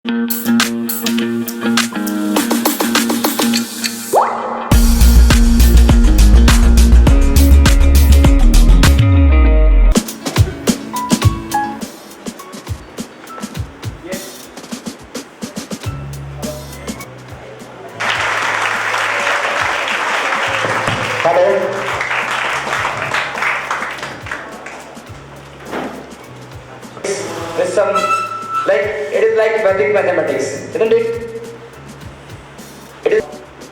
With some, like, it is like Vedic mathematics, isn't it? It is.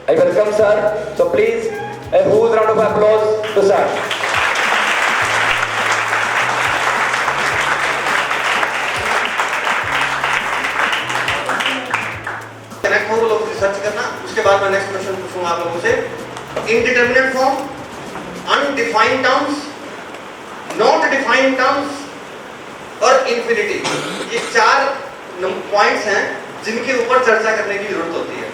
I welcome sir. So please, a huge round of applause to sir. Connect हो वो लोग research करना, उसके बाद मैं next question पूछूंगा आप लोगों से। Indeterminate form, undefined terms, not defined terms और इंफिनिटी, ये चार पॉइंट्स हैं जिनके ऊपर चर्चा करने की जरूरत होती है,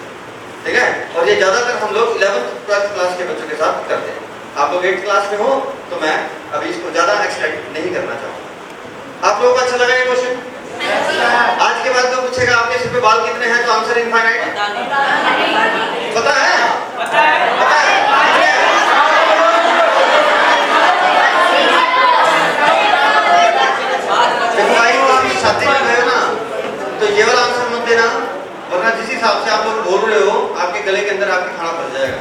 ठीक है। और ये ज्यादातर हम लोग 11th 12th क्लास के बच्चों के साथ करते हैं। आप लोग 8th क्लास में हो तो मैं अभी इसको ज्यादा एक्सटेंड नहीं करना चाहूँगा। आप लोगों को अच्छा लगा ये क्वेश्चन? आज के बाद तो पूछेगा आपके सिर पे बाल कितने हैं, तो आंसर इनफाइनाइट है। पता है? पता है? शादी में गए ना तो ये वाला आंसर मत देना, वरना जिस हिसाब से आप लोग बोल रहे हो आपके गले के अंदर आपके खाना फंस जाएगा।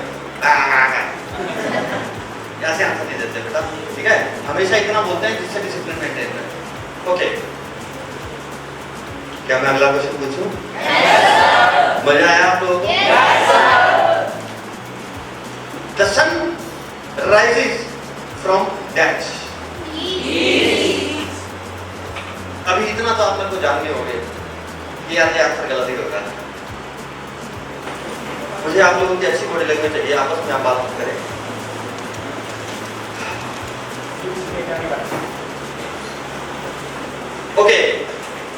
ऐसे आंसर नहीं देते बेटा, ठीक है। हमेशा इतना बोलते हैं जिससे डिसिप्लिन मेंटेन रहे। ओके, क्या मैं अगला क्वेश्चन पूछूं? मजा आया आप लोगों को? The sun rises from dash. अभी इतना तो आप लोग को जान गए होंगे कि यार ये आंसर गलत ही होगा। मुझे आप लोगों की अच्छी बॉडी लैंग्वेज चाहिए, आपस में आप बात करें। Okay,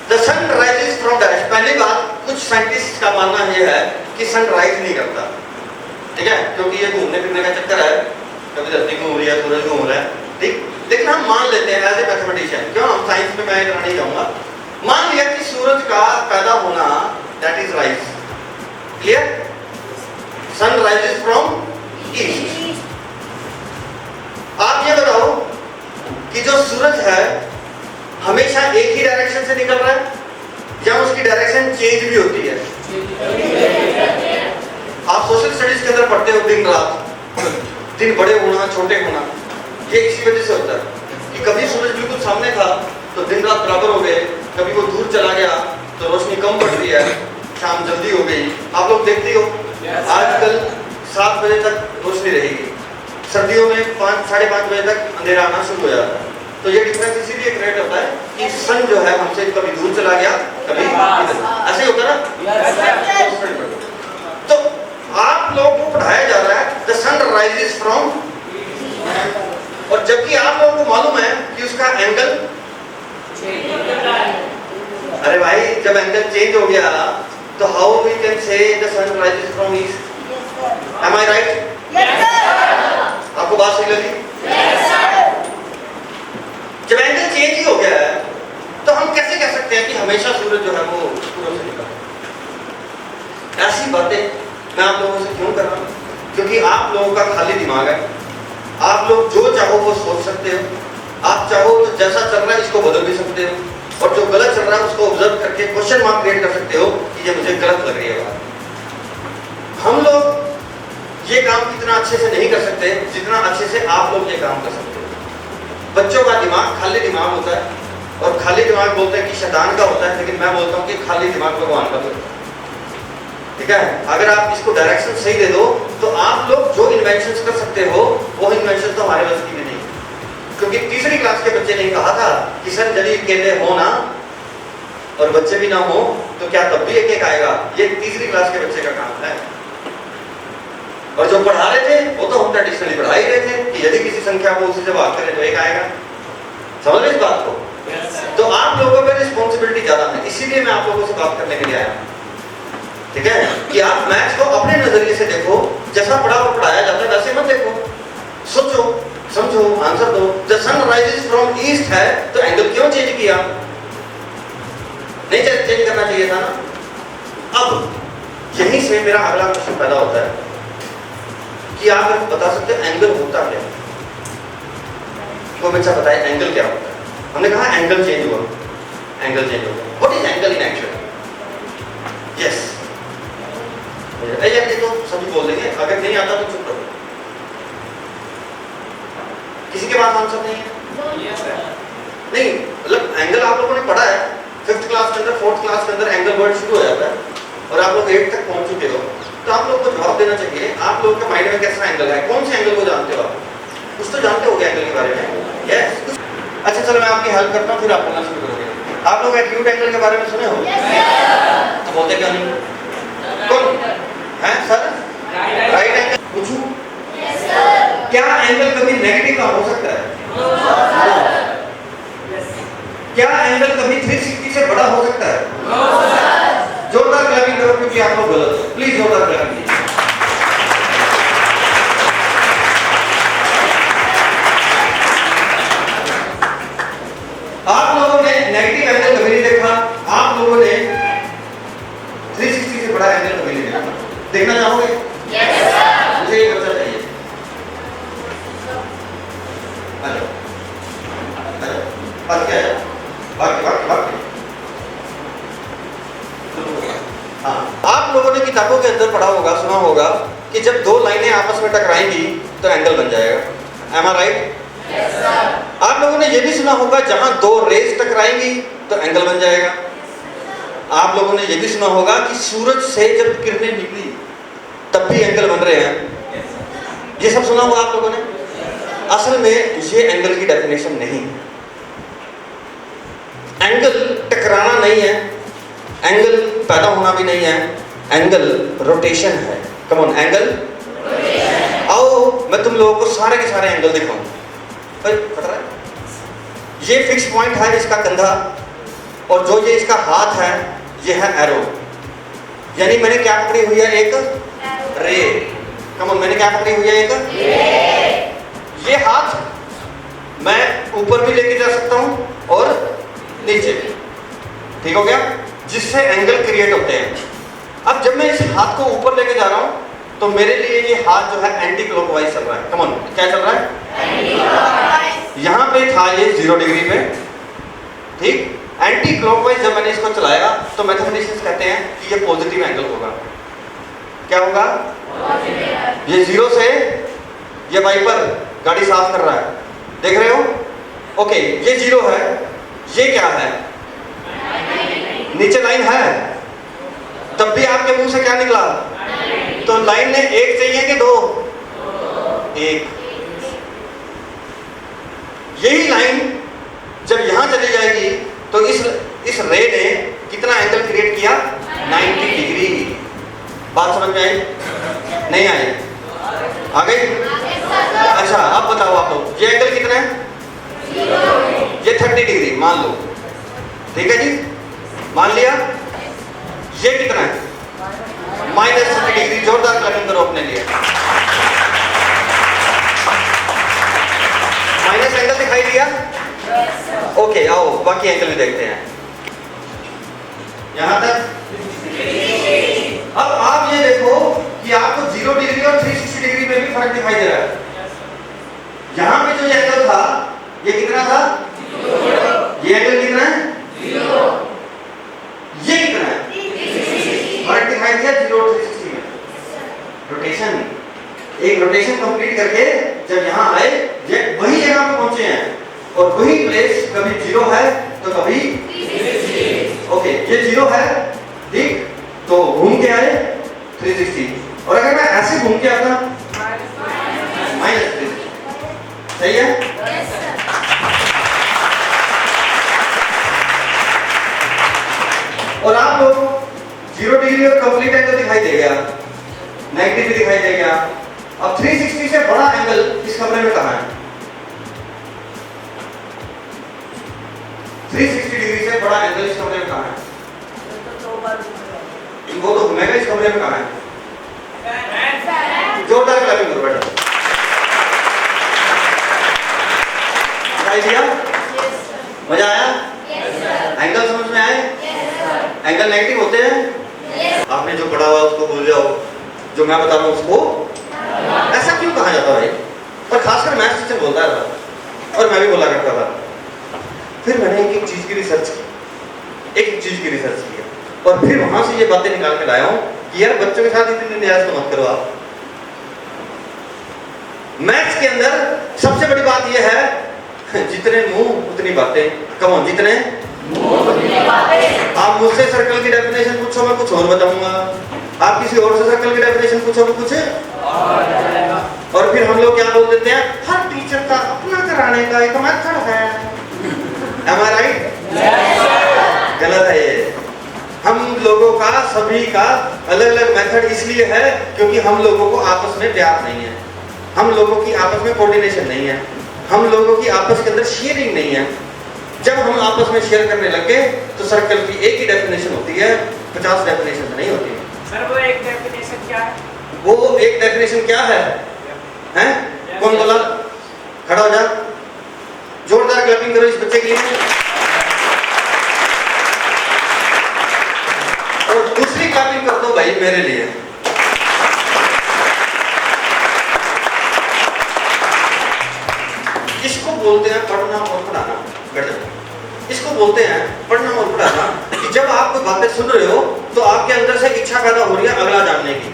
the sun rises from dash. पहली बात, कुछ साइंटिस्ट का मानना यह है कि सन राइज नहीं करता, ठीक है, क्योंकि ये घूमने फिरने का चक्कर है, कभी धरती घूम रही है, सूरज घूम रहा है, ठीक। लेकिन हम मान लेते हैं एज ए मैथमेटिशियन, क्यों, हम साइंस में मैं इतना नहीं जाऊंगा, मान लिया कि सूरज का पैदा होना that is rise. Clear? Sun rises from east. आप ये बताओ कि जो सूरज है हमेशा एक ही डायरेक्शन से निकल रहा है या उसकी डायरेक्शन चेंज भी होती है? आप सोशल स्टडीज के अंदर पढ़ते हो दिन रात, दिन बड़े होना छोटे होना, ये इसी वजह से होता है कि कभी सूरज बिल्कुल सामने था तो दिन रात बराबर हो गए, कभी वो दूर चला गया तो रोशनी कम पड़ रही है, शाम जल्दी हो गई। आप लोग देखते हो आजकल 7 बजे तक रोशनी रहेगी, सर्दियों में 5 साढ़े 5 बजे तक अंधेरा आना शुरू हो जाता है। तो ये डिफरेंस इसीलिए क्रिएट होता है कि सन जो है हमसे कभी दूर चला गया कभी इधर, ऐसे ही होता है ना। तो आप लोगों को पढ़ाया जा रहा है द सन राइजेस फ्रॉम, और जबकि आप लोगों को मालूम है कि उसका एंगल, अरे भाई जब एंगल चेंज हो गया तो how we can say the sun rises from east? Am I right? आपको बात सही लगी? जब एंगल चेंज ही हो गया है तो हम कैसे कह सकते हैं कि हमेशा सूरज जो है वो पूर्व से निकलता है? ऐसी बातें मैं आप लोगों से क्यों कर रहा हूँ? क्योंकि आप लोगों का खाली दिमाग है, आप लोग जो चाहो वो सोच सकते हो, आप चाहो तो जैसा चल रहा है इसको बदल भी सकते हो, और जो गलत चल रहा है उसको ऑब्जर्व करके क्वेश्चन मार्क क्रिएट कर सकते हो कि ये मुझे गलत लग रही है बात। हम लोग ये काम इतना अच्छे से नहीं कर सकते जितना अच्छे से आप लोग ये काम कर सकते हो। बच्चों का दिमाग खाली दिमाग होता है, और खाली दिमाग बोलते हैं कि शैतान का होता है, लेकिन मैं बोलता हूँ कि खाली दिमाग भगवान का होता है, ठीक है। अगर आप इसको डायरेक्शन सही दे दो तो आप लोग जो इन्वेंशंस कर सकते हो वो इन्वेंशन तो हमारे बस की में नहीं, क्योंकि तीसरी क्लास के बच्चे ने कहा था कि सर यदि अकेले हो ना और बच्चे भी ना हो तो क्या तब भी एक एक आएगा? ये तीसरी क्लास के बच्चे का काम है। और जो पढ़ा रहे थे वो तो हम ट्रेडिशनली पढ़ा ही रहे थे कि यदि किसी संख्या को उसी से भाग करें तो एक आएगा। समझ रहे इस बात को? तो आप लोगों पर रिस्पॉन्सिबिलिटी ज्यादा है, इसीलिए मैं आप लोगों से बात करने के लिए आया, ठीक है, कि आप मैथ्स को अपने नजरिए से देखो, जैसा पढ़ाया जाता है वैसे मत देखो, सोचो समझो आंसर दो। The sun rises from east है तो एंगल क्यों चेंज किया? नहीं चेंज करना चाहिए था ना, अब यहीं से मेरा अगला क्वेश्चन पैदा होता है कि आप मेरे को बता सकते हैं एंगल होता क्या है? कोई बच्चा बताए एंगल क्या होता है? हमने कहा एंगल चेंज हुआ, एंगल चेंज होगा। What is angle in action? Yes, ये तो सभी बोल देंगे, अगर नहीं आता तो चुप रहो। किसी के पास आंसर नहीं है? नहीं, मतलब एंगल आप लोगों ने पढ़ा है 5th क्लास के अंदर, 4th क्लास के अंदर एंगल वर्ड शुरू हो जाता है और आप लोग 8 तक पहुंच चुके हो, तो आप लोग को जवाब देना चाहिए आप लोग के माइंड में कैसा एंगल है, कौन से एंगल को जानते हो आप? कुछ तो जानते होगे एंगल के बारे में। यस, अच्छा चलो मैं आपकी हेल्प करता हूँ, फिर आप बोलना शुरू करोगे। आप लोग एक्यूट एंगल के बारे में सुने हो? तो बोलते क्यों नहीं? कौन है सर? Right angle. पूछूं? क्या एंगल कभी नेगेटिव का हो सकता है? क्या एंगल कभी 360 से बड़ा हो सकता है? जोरदार क्लैपिंग करो क्योंकि आप लोग गलत हो। प्लीज जोरदार क्लैपिंग कीजिए। आप लोगों ने नेगेटिव एंगल कभी नहीं देखा, आप लोगों ने 360 से बड़ा एंगल कभी नहीं देखा। देखना चाहोगे? Yes sir. मुझे एक बच्चा चाहिए। हेलो हेलो, बात क्या है? बात हाँ, आप लोगों ने किताबों के अंदर पढ़ा होगा, सुना होगा कि जब दो लाइनें आपस में टकराएंगी तो एंगल बन जाएगा। M I right? Yes sir. आप लोगों ने यह भी सुना होगा जहां दो रेस टकराएंगी तो एंगल बन जाएगा। आप लोगों ने यह भी सुना होगा कि सूरज से जब किरणें निकली तब भी एंगल बन रहे हैं। ये सब सुना होगा आप लोगों ने। असल में ये एंगल की डेफिनेशन नहीं है। एंगल टकराना नहीं है, एंगल पैदा होना भी नहीं है, एंगल रोटेशन है। Come on, angle rotation. आओ मैं तुम लोगों को सारे के सारे एंगल दिखाऊं। पता है ये फिक्स पॉइंट है इसका कंधा, और जो ये इसका हाथ है ये है एरो। यानी मैंने क्या पकड़ी हुई है? एक रे। कम ऑन, मैंने क्या पकड़ी हुई है? एक रे। ये हाथ मैं ऊपर भी लेके जा सकता हूं और नीचे भी। ठीक हो गया? जिससे एंगल क्रिएट होते हैं। अब जब मैं इस हाथ को ऊपर लेके जा रहा हूं तो मेरे लिए ये हाथ जो है एंटी क्लॉकवाइज चल रहा है। कम ऑन, क्या चल रहा है? Anti clockwise. यहां पे था ये 0 डिग्री पे, ठीक? एंटी क्लॉकवाइज जब मैंने इसको चलाया तो मैथमेटिशियंस कहते हैं कि ये पॉजिटिव एंगल होगा। क्या होगा? पॉजिटिव। ये 0 से ये वाइपर गाड़ी साफ कर रहा है, देख रहे हो? ओके, ये 0 है, ये क्या है? नीचे लाइन है, तब भी आपके मुंह से क्या निकला? तो लाइन ने एक चाहिए कि दो? एक। यही लाइन जब यहां चली जाएगी तो इस रे ने कितना एंगल क्रिएट किया? 90 डिग्री। बात समझ में आई? नहीं आई? आ गई? अच्छा अब बताओ आप लोग, ये एंगल कितना है? ये 30 डिग्री मान लो, ठीक है जी? मान लिया। ये कितना है? -30 डिग्री। जोरदार क्लैपिंग करो अपने लिए। माइनस एंगल दिखाई दिया? ओके, आओ बाकी एंगल भी देखते हैं। यहां तक। अब आप ये देखो कि आपको 0 डिग्री और 360 डिग्री में भी फर्क दिखाई दे रहा है। यहां पे जो ये एंगल था ये कितना था? 0। ये एंगल कितना है? 0। ये कितना है? 360। फर्क दिखाई दिया 0 और 360 में। रोटेशन, एक रोटेशन कंप्लीट करके जब यहां आए, ये वही जगह पे पहुंचे हैं और वही प्लेस कभी 0 है तो कभी 360। ओके, ये 0 है, ठीक? तो घूम के आए 360, और अगर मैं ऐसे घूम के आता -360। सही है? और आप लोग 0 डिग्री और कंप्लीट एंगल दिखाई दे गया, नेगेटिव भी दिखाई दे गया। अब 360 से बड़ा एंगल इस कमरे में कहां है? 360 डिग्री से बड़ा एंगल इस कमरे में कहां है? वो तो घूमेगा, इस कमरे में कहां है? जोरदार क्लैपिंग करो बेटा। दिखाई दिया? मजा आया? एंगल समझ में आए? एंगल नेगेटिव होते हैं? आपने जो पढ़ा हुआ उसको भूल जाओ, जो मैं बता रहा हूँ उसको, ऐसा क्यों कहा जाता है? और खासकर मैथ्स टीचर बोलता था और मैं भी बोला करता था। फिर मैंने एक एक चीज की रिसर्च की, और फिर वहां से ये बातें निकाल के लाया हूं कि यार बच्चों के साथ इतनी न्यास तो मत करो आप। मैथ्स के अंदर सबसे बड़ी बात यह है, जितने मुंह उतनी बातें। कम ऑन, जितने आप मुझसे सर्कल की डेफिनेशन पूछो मैं कुछ और बताऊंगा, आप किसी और से सर्कल की डेफिनेशन पूछो मैं कुछ और फिर हम लोग क्या बोल देते हैं, हर टीचर का अपना कराने का एक मेथड है। Am I right? गलत है ये। हम लोगों का, सभी का अलग अलग मेथड इसलिए है क्योंकि हम लोगों को आपस में प्यार नहीं है, हम लोगों की आपस में कोऑर्डिनेशन नहीं है, हम लोगों की आपस के अंदर शेयरिंग नहीं है। जब हम आपस में शेयर करने लगे तो सर्कल की एक ही डेफिनेशन होती है, 50 डेफिनेशन नहीं होती। सर वो एक डेफिनेशन क्या है? वो एक डेफिनेशन क्या है? हैं? कौन बोला? खड़ा हो जा, जोरदार क्लैपिंग करो इस बच्चे के लिए। और दूसरी क्लैपिंग कर दो भाई मेरे लिए। इसको बोलते हैं पढ़ना और पढ़ाना। इसको बोलते हैं पढ़ना और पढ़ाना कि जब आप कोई बातें सुन रहे हो तो आपके अंदर से इच्छा पैदा हो रही है अगला जानने की।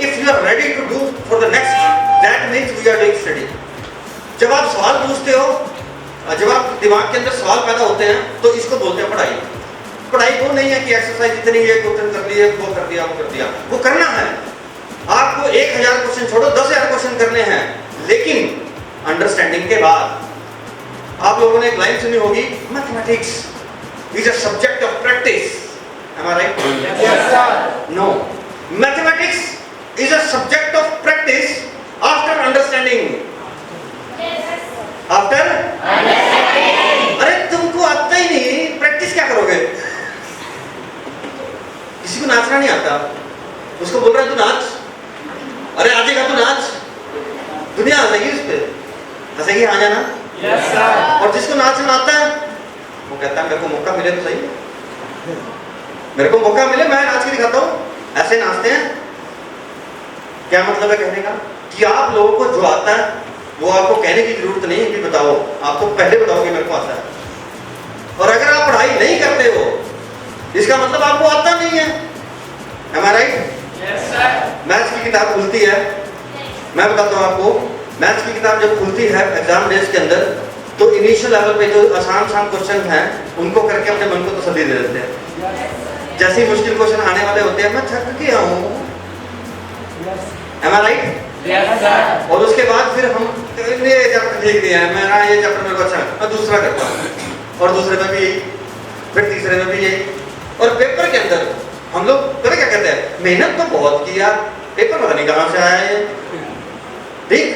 If you are ready to do for the next, that means we are doing study. जब आप सवाल पूछते हो, जब आप दिमाग के अंदर सवाल पैदा होते हैं तो इसको बोलते हैं पढ़ाई। पढ़ाई वो नहीं है कि एक्सरसाइज इतनी है, क्वेश्चन कर लिए, वो कर दिया, वो कर दिया। वो करना है आपको। 1000 क्वेश्चन छोड़ो, 10,000 क्वेश्चन करने हैं, लेकिन अंडरस्टैंडिंग के बाद। आप लोगों ने एक लाइन सुनी होगी, mathematics is a subject of practice. Am I right? Yes, sir. No. Mathematics is a subject of practice after understanding. After? अरे तुमको आता ही नहीं, प्रैक्टिस क्या करोगे? किसी को नाचना नहीं आता, उसको बोल रहा है तू नाच, अरे आजेगा तू नाच, दुनिया हंसेगी उस पे, हंसेगी आ जाना। Yes, sir. और जिसको नाचना आता है वो कहता है मेरे को मौका मिले तो सही, मेरे को मौका मिले मैं नाच के दिखाता हूँ। ऐसे नाचते हैं। क्या मतलब है कहने का कि आप लोगों को जो आता है वो आपको कहने की जरूरत नहीं है कि बताओ, आप तो पहले बताओ कि मेरे को आता है। और अगर आप पढ़ाई नहीं करते हो इसका मतलब आपको आता नहीं है। Am I right? Yes, sir. Maths की किताब खुलती है, मैं बताता हूँ आपको, मैथ्स की किताब जब खुलती है एग्जाम डेज के अंदर तो इनिशियल लेवल पे जो आसान क्वेश्चन हैं उनको करके अपने मन को तसल्ली दे देते हैं। जैसे ही मुश्किल क्वेश्चन आने वाले होते हैं मैं थक गया हूँ। Am I right? Yes, sir. और उसके बाद फिर हम ये चैप्टर लिख दिया है, मेरा ये चैप्टर मेरे को अच्छा है, मैं दूसरा करता हूँ और दूसरे में भी यही, फिर तीसरे में भी यही। और पेपर के अंदर हम लोग पता क्या कहते हैं, मेहनत तो बहुत किया, पेपर पता नहीं कहाँ से आया है। ठीक?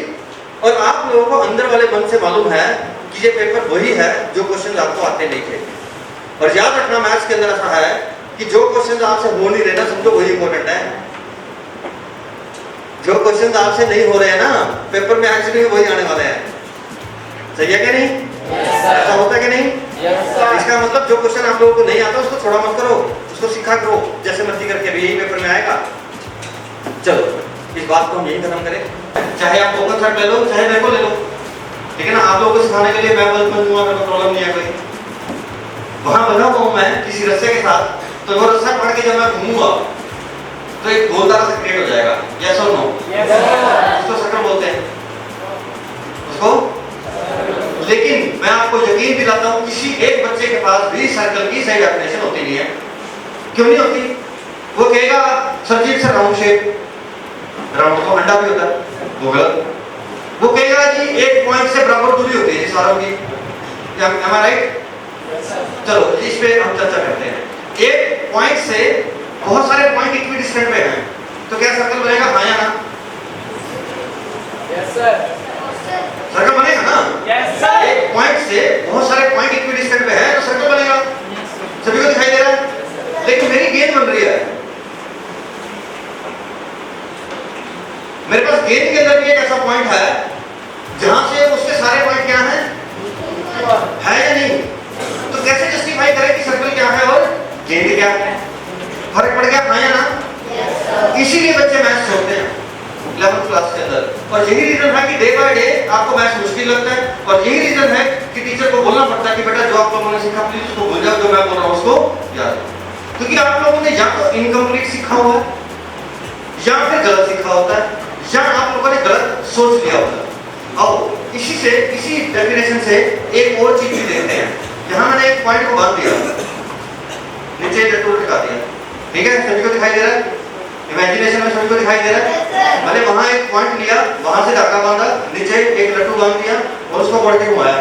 और आप लोगों को अंदर वाले मन से मालूम है कि ये पेपर वही है जो क्वेश्चन आपको आते नहीं थे। और याद रखना मैथ्स के अंदर ऐसा है कि जो क्वेश्चन आपसे हो नहीं रहे ना समझो वही इंपॉर्टेंट है। जो क्वेश्चन आपसे नहीं हो रहे हैं ना पेपर में एक्चुअली वही आने वाले हैं। सही है क्या नहीं? ऐसा होता है कि नहीं? इसका मतलब जो क्वेश्चन आप लोगों को नहीं आता उसको छोड़ा मत करो, उसको सीखा करो, जैसे मर्जी करके भी यही पेपर में आएगा। चलो इस बात को हम यही खत्म करें। चाहे आप फोकस रख ले लो, चाहे मेरे को ले लो, लेकिन आप लोगों को सिखाने के लिए मैं बल्ब बन दूंगा, मेरे को प्रॉब्लम नहीं है कोई। वहां बना हुआ हूं मैं किसी रस्से के साथ, तो वो रस्सा पकड़ के जब मैं घूमूंगा तो एक गोलदार से क्रिएट हो जाएगा। यस और नो? Yes, sir. उसको सर्कल बोलते हैं उसको। लेकिन मैं आपको यकीन दिलाता हूं किसी एक बच्चे के पास भी सर्कल की सही डेफिनेशन होती नहीं है। क्यों नहीं होती? वो कहेगा sir ji it's round shape, round तो अंडा भी होता है, वो गलत। वो कहेगा कि एक पॉइंट से बराबर दूरी होती है सारों की। Am I right? चलो इस पे हम चर्चा करते हैं। एक पॉइंट से बहुत सारे पॉइंट इक्वी डिस्टेंस पे हैं, तो क्या सर्कल बनेगा? हाँ या ना? Yes, sir. सर्कल बनेगा ना? Yes, sir. एक पॉइंट से बहुत सारे पॉइंट इक्वी डिस्टेंस पे हैं तो सर्कल बनेगा। सभी को दिखाई दे रहा है? लेकिन मेरी गेंद बन रही है। मेरे पास गेंद के अंदर भी एक ऐसा पॉइंट है जहां से उसके सारे पॉइंट क्या हैं? है या नहीं? तो कैसे जस्टिफाई करें कि सर्कल क्या है और गेंद क्या है? फर्क पड़ गया हाँ या ना? इसीलिए बच्चे मैथ्स छोड़ते हैं 11th क्लास के अंदर, और यही रीजन है कि डे बाय डे आपको मैथ्स मुश्किल लगता है, और यही रीजन है कि टीचर को बोलना पड़ता है कि बेटा जो आप लोगों ने सीखा प्लीज उसको भूल जाओ, जो मैं बोल रहा हूँ उसको याद रखो। क्योंकि आप लोगों ने या तो इनकम्प्लीट सीखा हुआ है, या फिर गलत सीखा होता है, या आप लोगों ने गलत सोच लिया होता है। आओ इसी डेफिनेशन से एक और चीज भी देखते हैं। यहाँ मैंने एक पॉइंट को बांध दिया, नीचे लट्टू टिका दिया, ठीक है, सभी को दिखाई दे रहा है, इमेजिनेशन में सभी को दिखाई दे रहा है। मैंने वहां एक पॉइंट लिया, वहां से धागा बांधा, नीचे एक लट्टू बांध दिया और उसको पकड़ के घुमाया,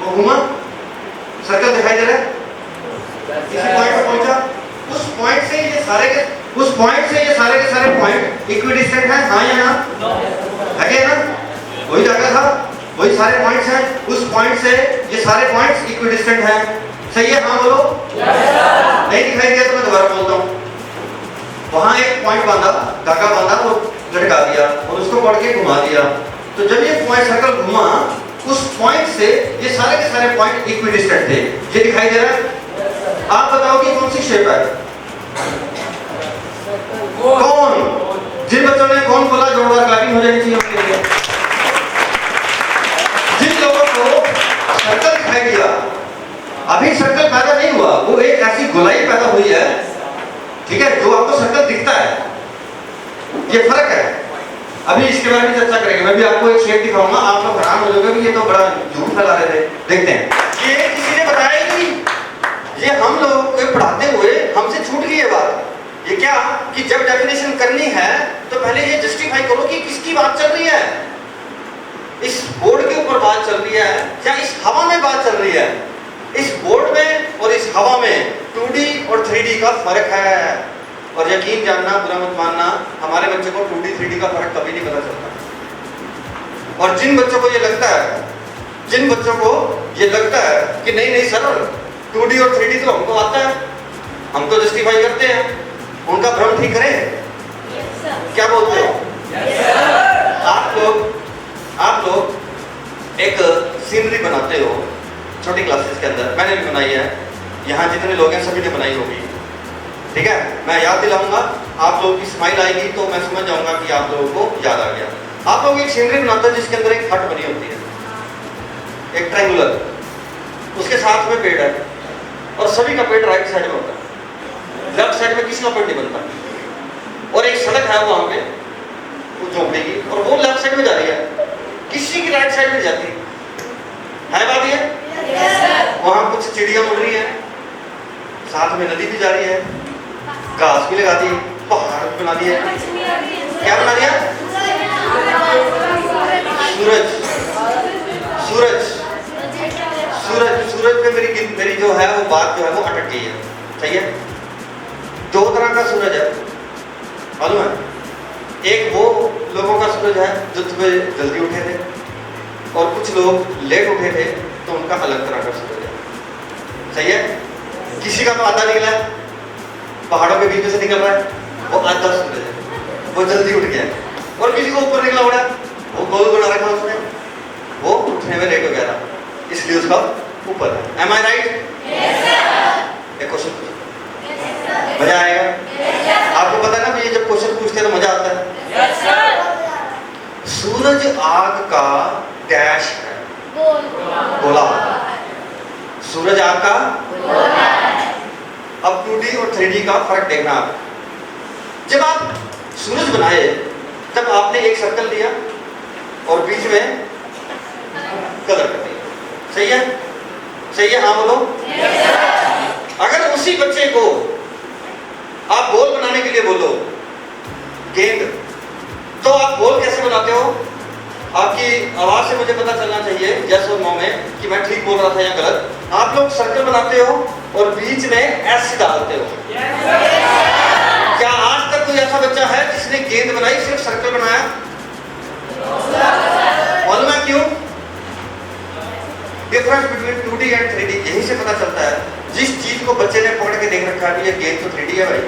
वो घुमा, सर्कल दिखाई दे रहा है, इसी पॉइंट पर पहुंचा। उस पॉइंट से ये सारे के सारे पॉइंट इक्विडिस्टेंट है हाँ या ना? है ना? वही जगह था, वही सारे पॉइंट्स हैं, उस पॉइंट से ये सारे पॉइंट्स इक्विडिस्टेंट हैं, सही है? हाँ बोलो। नहीं दिखाई दिया तो मैं दोबारा बोलता हूँ। वहां एक पॉइंट बांधा, धागा बांधा और लटका दिया और उसको पकड़ के घुमा दिया, तो जब ये पॉइंट सर्कल घुमा, उस पॉइंट से ये सारे के सारे पॉइंट इक्विडिस्टेंट थे, ये दिखाई दे रहा है? आप बताओ कि कौन सी शेप है? कौन? जिन बच्चों ने कौन बोला जोरदार क्लैपिंग हो जानी चाहिए उनके लिए। जिन लोगों को सर्कल दिखाई दिया, अभी सर्कल पैदा नहीं हुआ, वो एक ऐसी गोलाई पैदा हुई है, ठीक है, जो आपको सर्कल दिखता है, ये फर्क है। अभी इसके बारे में चर्चा करेंगे, मैं भी आपको एक शेप दिखाऊंगा, आप लोग हैरान हो जाओगे कि ये तो बड़ा झूठ फैला रहे थे। देखते हैं, ये किसी ने बताया कि ये हम लोगों को पढ़ाते हुए हमसे छूट गई है बात। ये क्या कि जब डेफिनेशन करनी है तो पहले ये जस्टिफाई करो कि किसकी बात चल रही है, इस बोर्ड के ऊपर बात चल रही है या इस हवा में बात चल रही है। इस बोर्ड में और इस हवा में 2D और 3D का फर्क है, और यकीन जानना बुरा मत मानना, हमारे बच्चों को 2D 3D का फर्क कभी नहीं पता चलता। और जिन बच्चों को ये लगता है कि नहीं सर 2D और 3D तो हमको आता है, हम तो जस्टिफाई करते हैं, उनका भ्रम ठीक करें। क्या बोलते हो? आप लोग एक सीनरी बनाते हो छोटी क्लासेस के अंदर, मैंने भी बनाई है, यहाँ जितने लोग हैं सभी ने बनाई होगी, ठीक है, मैं याद दिलाऊंगा, आप लोगों की स्माइल आएगी तो मैं समझ जाऊंगा कि आप लोगों को याद आ गया। आप लोग एक सीनरी बनाते हो जिसके अंदर एक हट बनी होती है, एक ट्रायंगुलर, उसके साथ में पेड़ है, और सभी का पेड़ राइट साइड में होता है, लेफ्ट साइड में किसी का पेड़ नहीं बनता, और एक सड़क है वहां पे वो झोंपड़ी की, और वो लेफ्ट साइड में जा रही है, किसी की राइट साइड में जाती है बात ये? वहां कुछ चिड़िया उड़ रही है, साथ में नदी भी जा रही है, घास भी लगा दी, पहाड़ भी बना दिए, क्या बना दिया? सूरज पे मेरी जो है वो बात जो है वो अटक गई है, सही है? दो तरह का सूरज है, मालूम है? एक वो लोगों का सूरज है जो सुबह जल्दी उठे थे, और कुछ लोग लेट उठे थे तो उनका अलग तरह का सूरज है, सही है? किसी का तो आधा निकला है, पहाड़ों के बीच में से निकल रहा है, वो आधा सूरज है, वो जल्दी उठ गया, और किसी को ऊपर निकला उड़ा, वो गोल बना रखा उसने, वो उठने में लेट हो गया था, इसलिए उसका ऊपर है। Am I right? एक क्वेश्चन पूछो, मजा आएगा। आपको पता है ना ये जब क्वेश्चन पूछते हैं तो मजा आता है। सूरज आग का डैश है, गोला। सूरज आग का अब 2D और 3D का फर्क देखना आप। जब आप सूरज बनाए तब आपने एक सर्कल लिया और बीच में कलर कर दिया, सही है? सही है? हाँ बोलो। अगर उसी बच्चे को आप बॉल बनाने के लिए बोलो गेंद, तो आप बॉल कैसे बनाते हो? आपकी आवाज से मुझे पता चलना चाहिए यस और नो में कि मैं ठीक बोल रहा था या गलत। आप लोग सर्कल बनाते हो और बीच में एस डालते हो। क्या आज तक कोई ऐसा बच्चा है जिसने गेंद बनाई सिर्फ सर्कल बनाया? मालूम है क्यों? Difference between 2D and 3D यहीं से पता चलता है। जिस चीज को बच्चे ने पकड़ के देख रखा है ये गेंद तो 3D है भाई,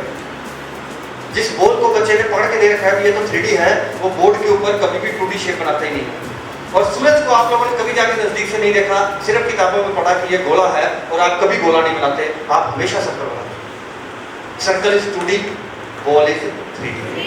जिस बॉल को बच्चे ने पकड़ के देख रखा है ये तो 3D है, वो बोर्ड के ऊपर कभी भी 2D शेप बनाता ही नहीं। और सूरज को आप लोगों ने कभी जाके नजदीक से नहीं देखा, सिर्फ किताबों में पढ़ा कि ये गोला है, और आप कभी गोला नहीं बनाते, आप हमेशा सर्कल बनाते, circle is 2D, ball is 3D।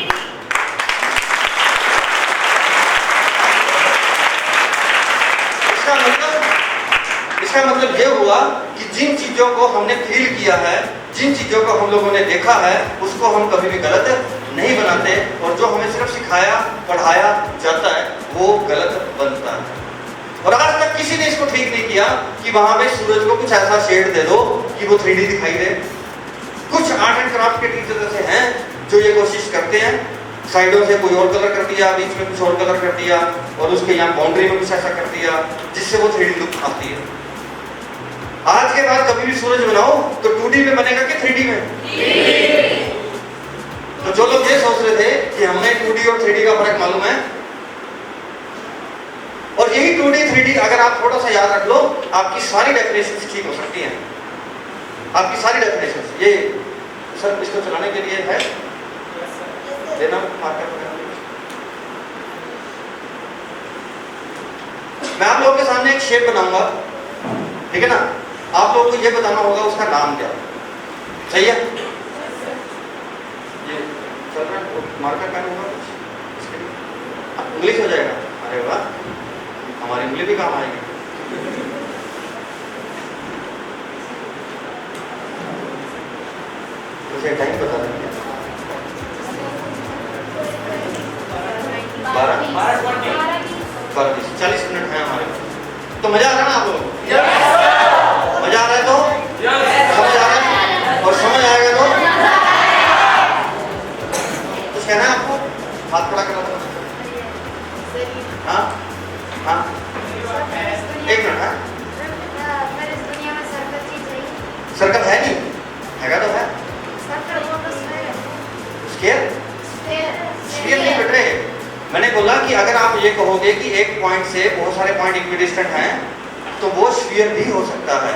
इसका मतलब ये हुआ कि जिन चीजों को हमने फील किया है, जिन चीजों को हम लोगों ने देखा है, उसको हम कभी भी गलत नहीं बनाते, और जो हमें सिर्फ सिखाया पढ़ाया जाता है वो गलत बनता है। और आज तक किसी ने इसको ठीक नहीं किया कि वहां पे सूरज को कुछ ऐसा शेड दे दो कि वो 3D दिखाई दे। कुछ आर्ट एंड क्राफ्ट के टीचर ऐसे हैं जो ये कोशिश करते हैं, साइडों से कोई और कलर कर दिया, बीच में कुछ और कलर कर दिया, और उसके यहाँ बाउंड्री में कुछ ऐसा कर दिया जिससे वो 3D लुक आती है। आज के बाद कभी भी सूरज बनाओ तो 2D में बनेगा कि 3D में? 3D। तो जो लोग ये सोच रहे थे कि हमें 2D और 3D का फर्क मालूम है, और यही 2D 3D अगर आप थोड़ा सा याद रख लो, आपकी सारी डेफिनेशंस ठीक हो सकती हैं। आपकी सारी डेफिनेशंस। ये सर इसको चलाने के लिए है लेना मार्कर वगैरह। मैं आप लोगों के सामने एक शेप बनाऊंगा, ठीक है ना? आप लोगों को ये बताना होगा उसका नाम क्या, सही है? ये चल रहा है, मार्कर पेन होगा कुछ इसके लिए? इंग्लिश हो जाएगा। अरे वाह, हमारी उंगली भी काम आएगी। मुझे टाइम बता देंगे। 40 मिनट है हमारे पास। तो मजा आ रहा है ना आप लोगों को? मजा आ रहा है तो समझ आ रहा है, और समझ आएगा तो कुछ कहना है आपको? हाथ खड़ा करना था। हाँ हाँ, एक मिनट। हाँ, सर्कल है नहीं, हैगा तो है। स्केयर स्केयर नहीं कट रहे। मैंने बोला कि अगर आप ये कहोगे कि एक पॉइंट से बहुत सारे पॉइंट इक्विडिस्टेंट हैं तो वो स्फीयर भी हो सकता है,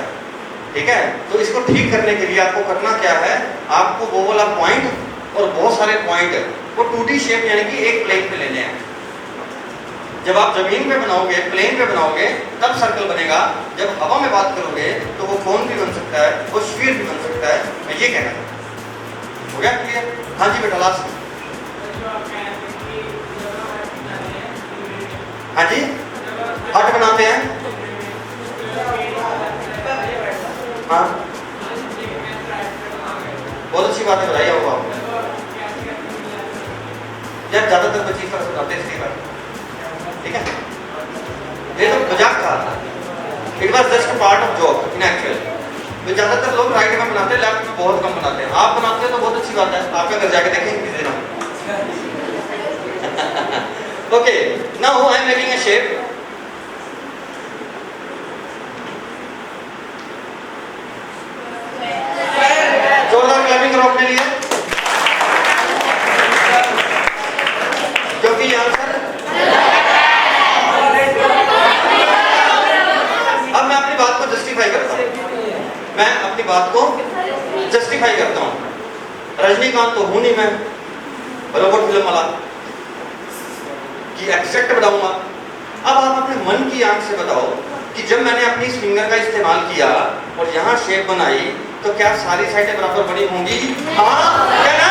ठीक है? तो इसको ठीक करने के लिए आपको करना क्या है, आपको वो वाला पॉइंट और बहुत सारे पॉइंट वो 2D शेप यानी कि एक प्लेन पे लेने हैं। जब आप जमीन पे बनाओगे, प्लेन पे बनाओगे, तब सर्कल बनेगा। जब हवा में बात करोगे तो वो कोन भी बन सकता है, वो स्फीयर भी बन सकता है। मैं ये कहना चाहता हूं। हो गया क्लियर? हाँ जी बेटा, लास्ट। हाँ जी, हट बनाते हैं। हाँ, बहुत अच्छी बात है, बताइए आपको। आप यार ज्यादातर बच्चे फर्क बताते हैं इसके बारे में, ठीक है? ये तो मजाक था, it was just a part of job in actual. तो ज्यादातर लोग राइट में बनाते हैं, लेफ्ट में बहुत कम बनाते हैं। आप बनाते हैं तो बहुत अच्छी बात है, आपका घर जाके देखेंगे किसी दिन। Okay, now I am making a shape. जोरदार क्लैपिंग करो अपने लिए, क्योंकि ये आंसर। अब मैं अपनी बात को जस्टिफाई करता हूँ। मैं अपनी बात को जस्टिफाई करता हूँ। रजनीकांत तो हूं नहीं मैं, रोबोट फिल्म वाला कि एग्जैक्ट बताऊंगा। अब आप अपने मन की आंख से बताओ कि जब मैंने अपनी इस फिंगर का इस्तेमाल किया और यहाँ शेप बनाई तो क्या सारी साइडें बराबर बनी होंगी? हाँ क्या ना?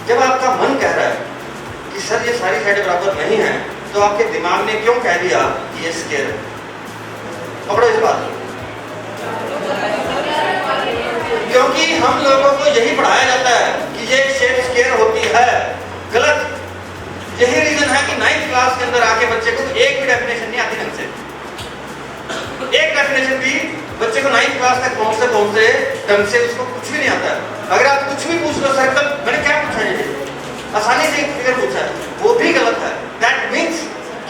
जब आपका मन कह रहा है कि सर ये सारी साइडें बराबर नहीं है, तो आपके दिमाग ने क्यों कह दिया कि ये स्केयर है? पकड़ो इस बात, क्योंकि हम लोगों को यही पढ़ाया जाता है कि ये शेप स्केयर होती है। गलत। यही रीजन है कि 9th क्लास के अंदर आके बच्चे को एक भी डेफिनेशन नहीं आती ढंग से। एक डेफिनेशन भी बच्चे को 9th क्लास तक पहुंचते ढंग से उसको कुछ भी नहीं आता है। अगर आप कुछ भी पूछ लो, सर्कल मैंने क्या पूछा है, आसानी से एक फिगर पूछा है, वो भी गलत है। दैट मीन्स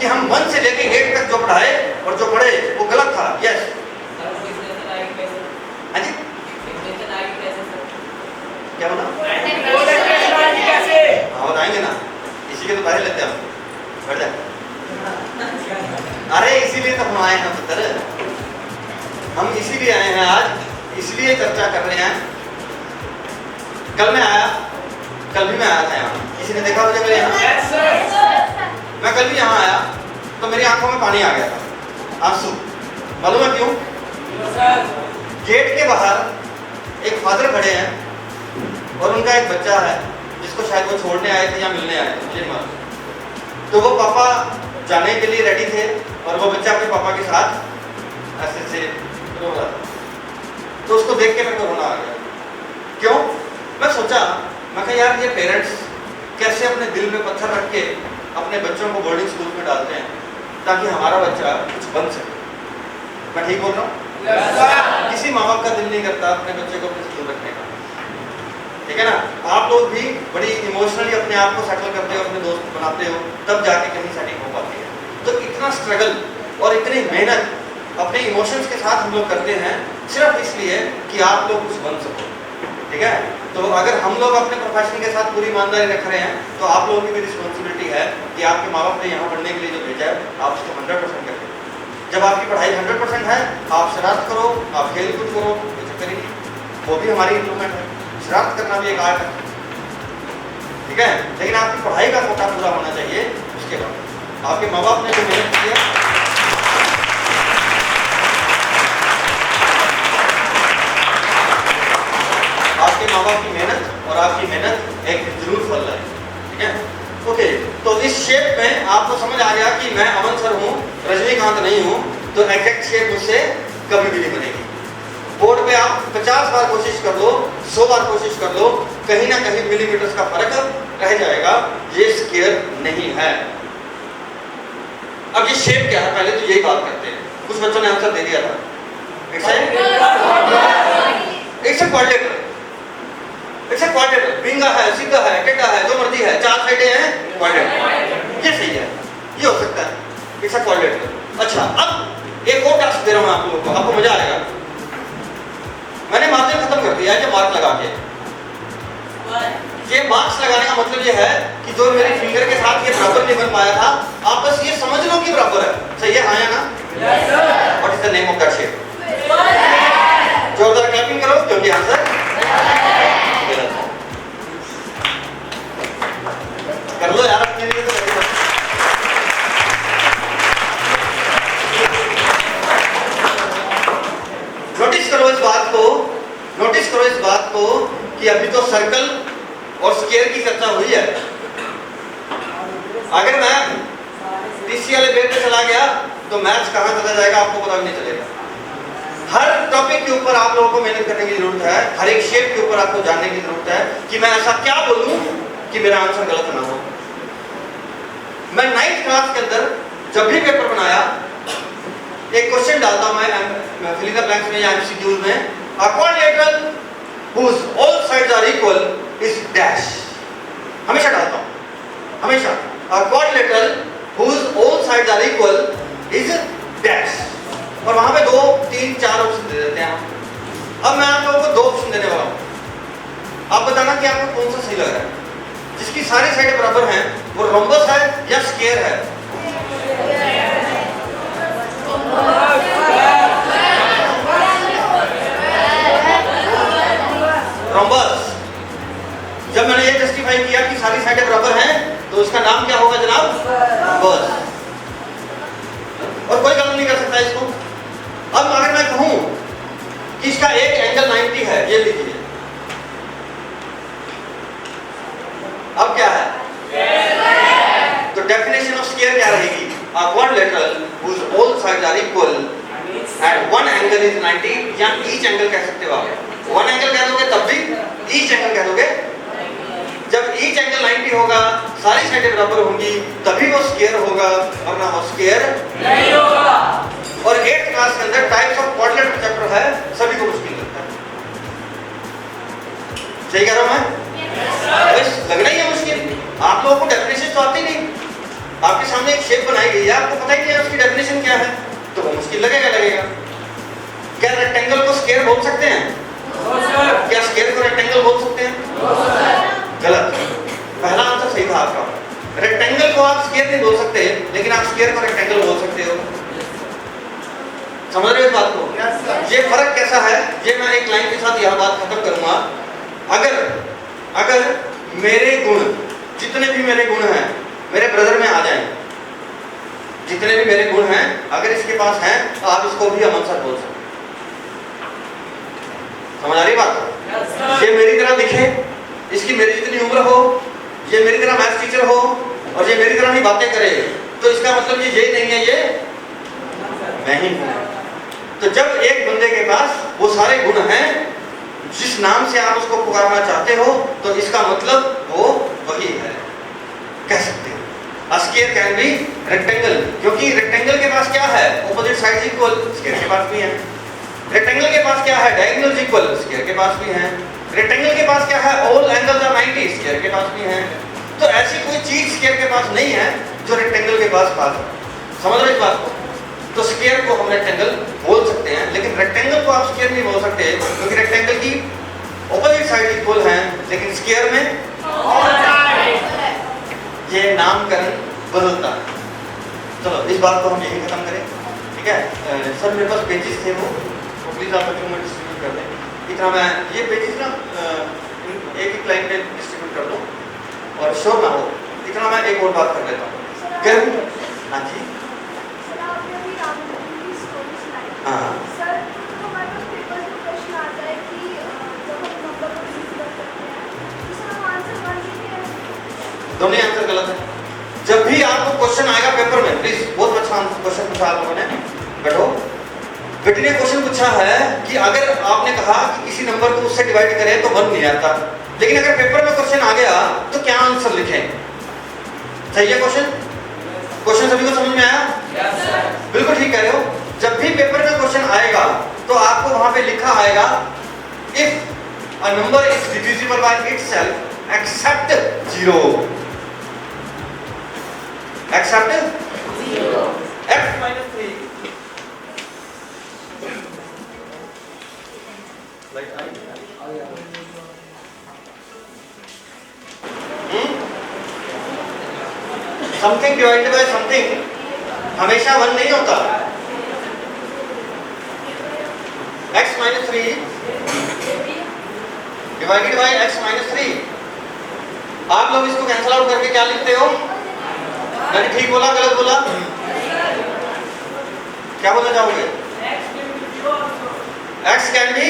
कि हम 1 से लेके 8 तक जो पढ़ाए और जो पढ़े वो गलत था। यस हाँ जी, क्या बोला? हाँ बताएंगे ना, इसी के तो पहले लेते हैं हम। बैठ जा। अरे इसीलिए तो हम आए हैं पुत्र, हम इसीलिए आए हैं आज, इसलिए चर्चा कर रहे हैं। कल मैं आया, कल भी मैं आया था यहाँ, किसी ने देखा मुझे मेरे यहाँ? मैं कल भी यहाँ आया तो मेरी आंखों में पानी आ गया था, आंसू। मालूम है क्यों? गेट के बाहर एक फादर खड़े हैं और उनका एक बच्चा है जिसको शायद वो छोड़ने आए थे या मिलने आए थे, मुझे नहीं मालूम। तो वो पापा जाने के लिए रेडी थे और वो बच्चा अपने पापा के साथ ऐसे से रो रहा था। तो उसको देख के मेरे को रोना आ गया। क्यों? मैं सोचा, मैं कहा यार ये पेरेंट्स कैसे अपने दिल में पत्थर रख के अपने बच्चों को बोर्डिंग स्कूल में डालते हैं ताकि हमारा बच्चा कुछ बन सके। मैं ठीक बोल रहा हूँ? किसी माँ बाप का दिल नहीं करता अपने बच्चे को अपने स्कूल रखने का, ठीक है ना? आप लोग भी बड़ी इमोशनली अपने आप को सेटल करते हो, अपने दोस्त बनाते हो, तब जाके कहीं सेटिंग हो पाती है। तो इतना स्ट्रगल और इतनी मेहनत अपने इमोशंस के साथ हम लोग करते हैं सिर्फ इसलिए कि आप लोग कुछ बन सको, ठीक है? तो अगर हम लोग अपने प्रोफेशन के साथ पूरी ईमानदारी रख रहे हैं तो आप लोगों की भी रिस्पॉन्सिबिलिटी है कि आपके माँ बाप ने यहाँ पढ़ने के लिए जो भेजा है आप उसको 100% करें। जब आपकी पढ़ाई 100% है, आप शरारत करो, आप खेल कूद करो, कोई चक्कर ही नहीं, वो भी हमारी इम्प्रूवमेंट है। शरारत करना भी एक आर्ट है, ठीक है? लेकिन आपकी पढ़ाई का कोटा पूरा होना चाहिए। उसके बाद आपके माँ बाप ने जो मेहनत की है, आपके माँ बाप की मेहनत और आपकी मेहनत एक जरूर फल लाए, ठीक है? ओके, तो इस शेप में आपको समझ आ गया कि मैं अमन सर हूँ, रजनीकांत नहीं हूँ, तो एग्जैक्ट शेप मुझसे कभी भी नहीं बनेगी। बोर्ड पे आप 50 बार कोशिश कर लो, 100 बार कोशिश कर लो, कहीं ना कहीं मिलीमीटर्स का फर्क रह जाएगा। ये स्क्वायर नहीं है। अब ये शेप क्या है, पहले तो यही बात करते हैं। कुछ बच्चों ने आंसर दे दिया था। एक से क्वाड्रेटर, एक से क्वाड्रेटर, बिंगा है, सीधा है, टेढ़ा है, जो मर्जी है, 4 साइडें हैं, क्वाड्रेटर। ये सही है, ये हो सकता है, एक से क्वाड्रेटर। अच्छा, अब एक और टास्क दे रहा हूं आप लोगों को, आपको मजा आएगा। मैंने मार्जिन खत्म कर दिया है, जो मार्क लगा के। ये मार्क्स लगाने का मतलब ये है कि जो मेरी फिंगर के साथ ये बराबर नहीं बन पाया था, आप बस ये समझ लो कि बराबर है। सही है, हाँ या ना? What is the name of that shape? जोरदार क्लैपिंग करो क्योंकि आंसर गलत है। कर लो यार अपने लिए तो। नोटिस करो इस बात को, नोटिस करो इस बात को कि अभी तो सर्कल और स्क्वायर की चर्चा हुई है। अगर मैं टीसी वाले बेड पे चला गया तो मैथ्स कहाँ चला जाएगा आपको पता भी नहीं चलेगा। हर टॉपिक के ऊपर आप लोगों को मेहनत करने की जरूरत है, हर एक शेप के ऊपर आपको जानने की जरूरत है कि मैं ऐसा क्या बोलूं कि मेरा आंसर गलत ना हो। मैं 9th क्लास के अंदर जब भी पेपर बनाया, एक क्वेश्चन डालता हूं मैं फिल इन द ब्लैंक्स में या एमसीक्यूज में, अ quadrilateral whose all sides are equal is dash। हमेशा डालता हूं, हमेशा। अ quadrilateral whose all sides are equal is dash। और वहां पे 2, 3, 4 ऑप्शन दे देते हैं हम। अब मैं आप लोगों को 2 ऑप्शन देने वाला हूं, आप बताना कि आपको कौन सा सही लग रहा है। जिसकी सारी साइडें बराबर हैं वो रोम्बस है या स्क्वायर है? रोम्बस। जब मैंने ये जस्टिफाई किया कि सारी साइडें बराबर हैं तो उसका नाम क्या होगा जनाब? रोम्बस। और कोई गलत नहीं कर सकता इसको। अब अगर मैं कहूं कि इसका एक एंगल 90 है, ये लीजिए, अब क्या है? तो डेफिनेशन ऑफ स्क्वायर क्या रहेगी? अ quadrilateral whose all sides are equal and one angle is 90, या ईच एंगल कह सकते हो आप। वन एंगल कह दोगे तब भी, ईच एंगल कह दोगे। जब ईच एंगल 90 होगा, सारी साइडें बराबर होंगी, तभी वो स्क्वायर होगा, वरना वो स्क्वायर नहीं होगा। और 8th क्लास के अंदर टाइप्स ऑफ क्वाड्रिलेटरल चैप्टर है, सभी को मुश्किल लगता है। सही कह रहा हूं मैं? बस लगना ही है मुश्किल। आप लोगों को डेफिनेशन तो आती नहीं। आपके सामने एक शेप बनाई गई है, आपको पता ही नहीं है उसकी डेफिनेशन क्या है, तो वो मुश्किल लगेगा। क्या रेक्टेंगल को स्क्वायर बोल सकते हैं? क्या स्क्वायर को रेक्टेंगल बोल सकते हैं? गलत। पहला आंसर सही था आपका। रेक्टेंगल को आप स्क्वायर नहीं बोल सकते, लेकिन आप स्क्वायर को रेक्टेंगल बोल सकते हो। समझ रहे हो इस बात को? ये फर्क कैसा है, ये मैं एक लाइन के साथ यह बात खत्म करूंगा। अगर मेरे गुण, जितने भी मेरे गुण हैं, मेरे ब्रदर में आ जाएं, जितने भी मेरे गुण हैं, अगर इसके पास हैं तो आप इसको भी अमन सर बोल सकते। समझ आ रही बात? ये मेरी तरह दिखे, इसकी मेरी जितनी उम्र हो, ये मेरी तरह मैथ्स टीचर हो और ये मेरी तरह ही बातें करे, तो इसका मतलब ये नहीं है, ये मैं ही हूँ। तो जब एक बंदे के पास वो सारे गुण हैं जिस नाम से आप उसको पुकारना चाहते हो, तो इसका मतलब वो वही है, कह सकते हैं। A square can be rectangle, क्योंकि रेक्टेंगल के पास क्या है? ऑपोजिट साइड्स इक्वल, स्क्वायर के पास भी है। रेक्टेंगल के पास क्या है? डायगोनल्स इक्वल, स्क्वायर के पास भी है। रेक्टेंगल के पास क्या है? ऑल एंगल्स आर 90, स्क्वायर के पास भी है। तो ऐसी कोई चीज स्क्वायर के पास नहीं है जो रेक्टेंगल के पास है। समझ रहे इस बात को? तो स्क्वायर को हम रेक्टेंगल बोल सकते हैं, लेकिन रेक्टेंगल को आप स्क्वायर नहीं बोल सकते, क्योंकि रेक्टेंगल की ऑपोजिट साइड इक्वल हैं, लेकिन स्क्वायर में ये नामकरण बदलता है। चलो इस बात को हम यही खत्म करें, ठीक है? सर मेरे पास पेजेस थे वो प्लीज आप बच्चों में डिस्ट्रीब्यूट कर दें। इतना मैं ये पेजेस ना एक ही लाइन में डिस्ट्रीब्यूट कर दूं और शोर ना हो, इतना मैं एक और बात कर लेता हूँ। गर्म, हाँ जी, हाँ सर, तो हमारे पास पेपर में क्वेश्चन आता है कि जब हम नंबर को डिवीजन करते हैं तो सर हम आंसर वन लिखते हैं। दोनों आंसर गलत है। जब भी आपको क्वेश्चन आएगा पेपर में, प्लीज, बहुत अच्छा क्वेश्चन पूछा आप लोगों ने, बैठो। बेटी ने क्वेश्चन पूछा है कि अगर आपने कहा कि किसी नंबर को उससे डिवाइड करें तो 1 नहीं आता, लेकिन अगर पेपर में क्वेश्चन आ गया तो क्या आंसर लिखें? सही है क्वेश्चन? क्वेश्चन सभी को समझ में आया? Yes, sir. बिल्कुल ठीक कह रहे हो। जब भी पेपर में क्वेश्चन आएगा तो आपको वहां पे लिखा आएगा if a number is divisible by itself except 0, except 0. x minus 3 something divided by something हमेशा 1 नहीं होता। x minus 3 divided by x minus 3, आप लोग इसको कैंसिल आउट करके क्या लिखते हो? मैंने ठीक बोला, गलत बोला? क्या बोलना चाहोगे? x कैन बी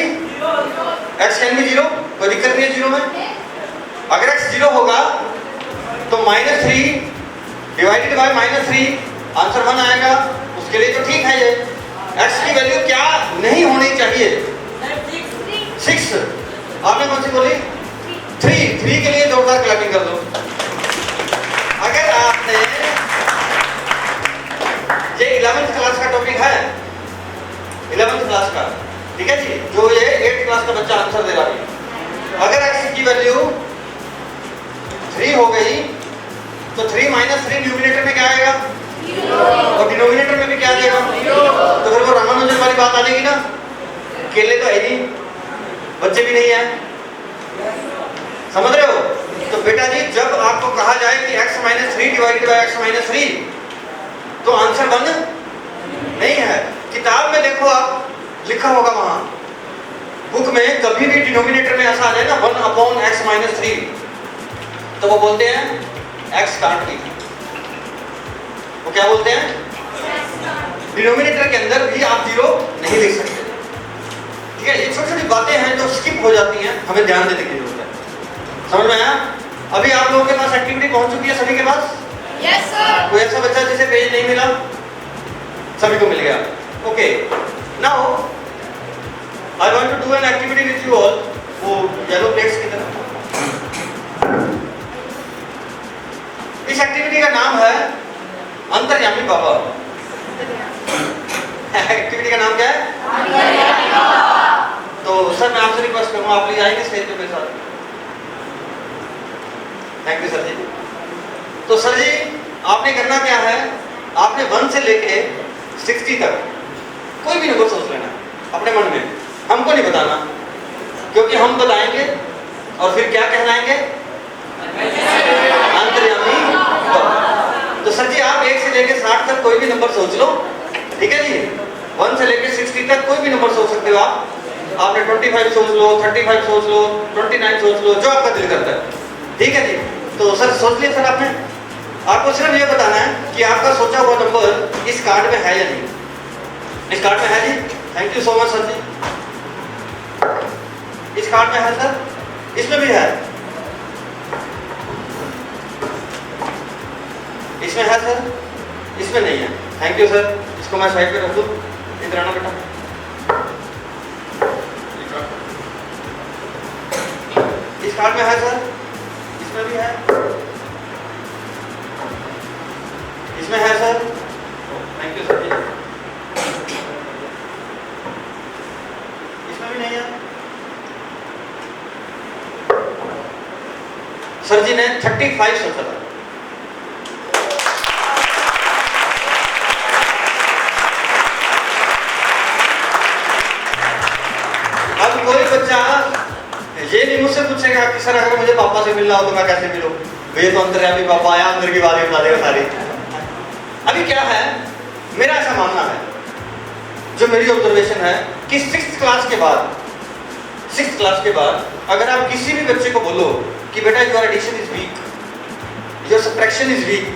0, कोई दिक्कत नहीं है 0 में। अगर x 0 होगा तो -3 डिवाइडेड बाय -3 आंसर 1 आएगा, उसके लिए तो ठीक है ये। x की वैल्यू क्या नहीं होनी चाहिए? 6। आपने कौन सी बोली? 3 के लिए जोरदार क्लैपिंग कर दो। अगर आपने ये 11th क्लास का टॉपिक है, 11th क्लास का, ठीक है जी, जो ये 8th क्लास का बच्चा आंसर दे रहा है। अगर x की वैल्यू 3 हो गई तो 3 - 3 न्यूमिनेटर में क्या आएगा? और डिनोमिनेटर में भी क्या आ जाएगा? तो फिर वो रामानुजन वाली बात आ जाएगी ना, केले तो है नहीं, बच्चे भी नहीं है। समझ रहे हो? तो बेटा जी जब आपको कहा जाए कि x - 3 डिवाइडेड बाय x - 3 तो आंसर 1 नहीं है। किताब में देखो आप, लिखा होगा वहां बुक में, कभी भी डिनोमिनेटर में ऐसा आ जाए ना 1/x - 3 तो वो बोलते हैं x काट ली। वो क्या बोलते हैं? डिनोमिनेटर के अंदर भी आप 0 नहीं लिख सकते। ठीक है, ये छोटी छोटी बातें हैं जो स्किप हो जाती हैं, हमें ध्यान देने की जरूरत है। समझ में आया? अभी आप लोगों के पास एक्टिविटी पहुंच चुकी है सभी के पास? Yes sir. कोई ऐसा बच्चा जिसे पेज नहीं मिला? सभी को मिल गया। Okay, now I want to do an activity with you all. वो येलो प्लेट्स की तरफ, इस एक्टिविटी का नाम है अंतर्यामी बाबा। एक्टिविटी का नाम क्या है? अंतर्यामी बाबा। तो सर मैं आपसे रिक्वेस्ट करूंगा, आप प्लीज आएंगे स्टेज पे मेरे साथ। थैंक यू सर जी। तो सर जी आपने करना क्या है, आपने 1 से लेके 60 तक कोई भी नंबर सोच लेना अपने मन में, हमको नहीं बताना, क्योंकि हम बताएंगे और फिर क्या कहलाएंगे? अंतर्यामी बाबा। तो सर जी आप 1 से लेके 60 तक कोई भी नंबर सोच लो, ठीक है जी। 1 से लेके 60 तक कोई भी नंबर सोच सकते हो आप। आपने 25 सोच लो, 35 सोच लो, 29 सोच लो, जो आपका दिल करता है, ठीक है जी। तो सर सोच लिया सर आपने? आपको सिर्फ ये बताना है कि आपका सोचा हुआ नंबर इस कार्ड में है या नहीं। इस कार्ड में है जी? Thank you so much sir जी। इस कार्ड में है सर? इसमें भी है, इसमें है सर, इसमें नहीं है। थैंक यू सर, इसको मैं साइड पे रख दूँ। इधर आना बेटा। इस कार्ड में है सर, इसमें भी है, इसमें है सर। थैंक यू सर जी। इसमें भी नहीं है सर जी ने 35 सोचा था। अब कोई बच्चा ये नहीं मुझसे पूछेगा कि सर अगर मुझे पापा से मिलना हो तो मैं कैसे मिलूं? ये तो अंतर्यामी पापा आया, अंदर की बातें बता देगा सारी। अभी क्या है, मेरा ऐसा मानना है, जो मेरी ऑब्जर्वेशन है कि 6th क्लास के बाद अगर आप किसी भी बच्चे को बोलो कि बेटा your addition is weak, your subtraction is weak,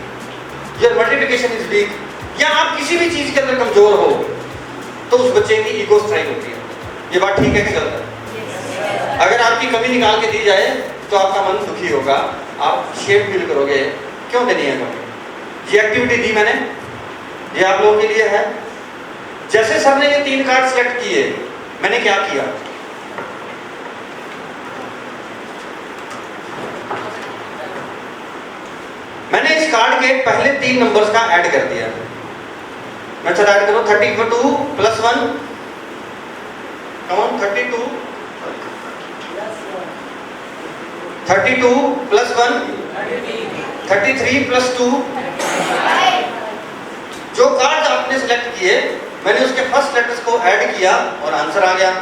your multiplication is weak, या आप किसी भी चीज के अंदर कमजोर हो, तो उस बच्चे की ईगो स्ट्राइक होती है। ये बात ठीक है कि गलत है? अगर आपकी कमी निकाल के दी जाए तो आपका मन दुखी होगा, आप शेम फील करोगे, क्यों देनी है कमी? ये एक्टिविटी दी मैंने, ये आप लोगों के लिए है। जैसे सर ने ये 3 कार्ड सिलेक्ट किए, मैंने क्या किया, मैंने इस कार्ड के पहले 3 नंबर्स का ऐड कर दिया। मैं चला ऐड करो, 32 + 1, कम ऑन, 32 + 1, 33 + 2। जो कार्ड आपने सिलेक्ट किए, मैंने उसके फर्स्ट लेटर्स को ऐड किया और आंसर आ गया।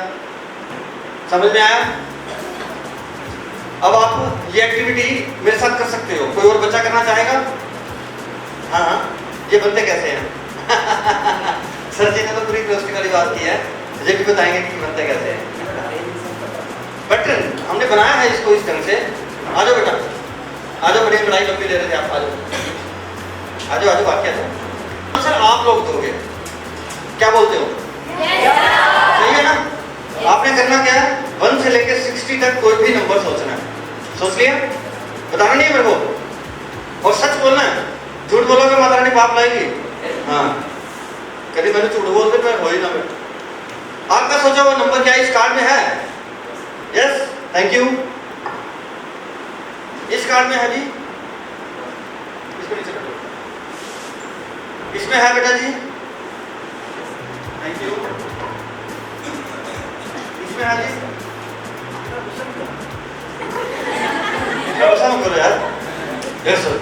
समझ में आया? अब आप ये एक्टिविटी मेरे साथ कर सकते हो। कोई और बच्चा करना चाहेगा? हाँ हाँ, ये बनते कैसे हैं? सर जी ने तो पूरी क्यूरियोसिटी वाली बात की है, मुझे भी बताएंगे कि बनते कैसे हैं। पैटर्न हमने बनाया है इसको इस ढंग से। आ जाओ बेटा, आ जाओ, बड़ी लड़ाई लंबी ले रहे थे आप, आ जाओ आ जाओ आ जाओ, बाकी आ जाओ। सर आप लोग दोगे, क्या बोलते हो? सही है ना? आपने करना क्या है, 1 से लेकर 60 तक कोई भी नंबर सोचना है। सोच लिया? बताना नहीं है मेरे को, और सच बोलना है। झूठ बोलोगे माता रानी पाप लाएगी। हाँ, कभी मैंने झूठ बोल दे पर हो ही ना। मैं आपका सोचा हुआ नंबर क्या इस कार्ड में है? Yes, thank you. इस कार्ड में है जी, इसको नीचे रखो। इसमें है बेटा जी, थैंक यू। इसमें है जी, करो यार। Yes sir.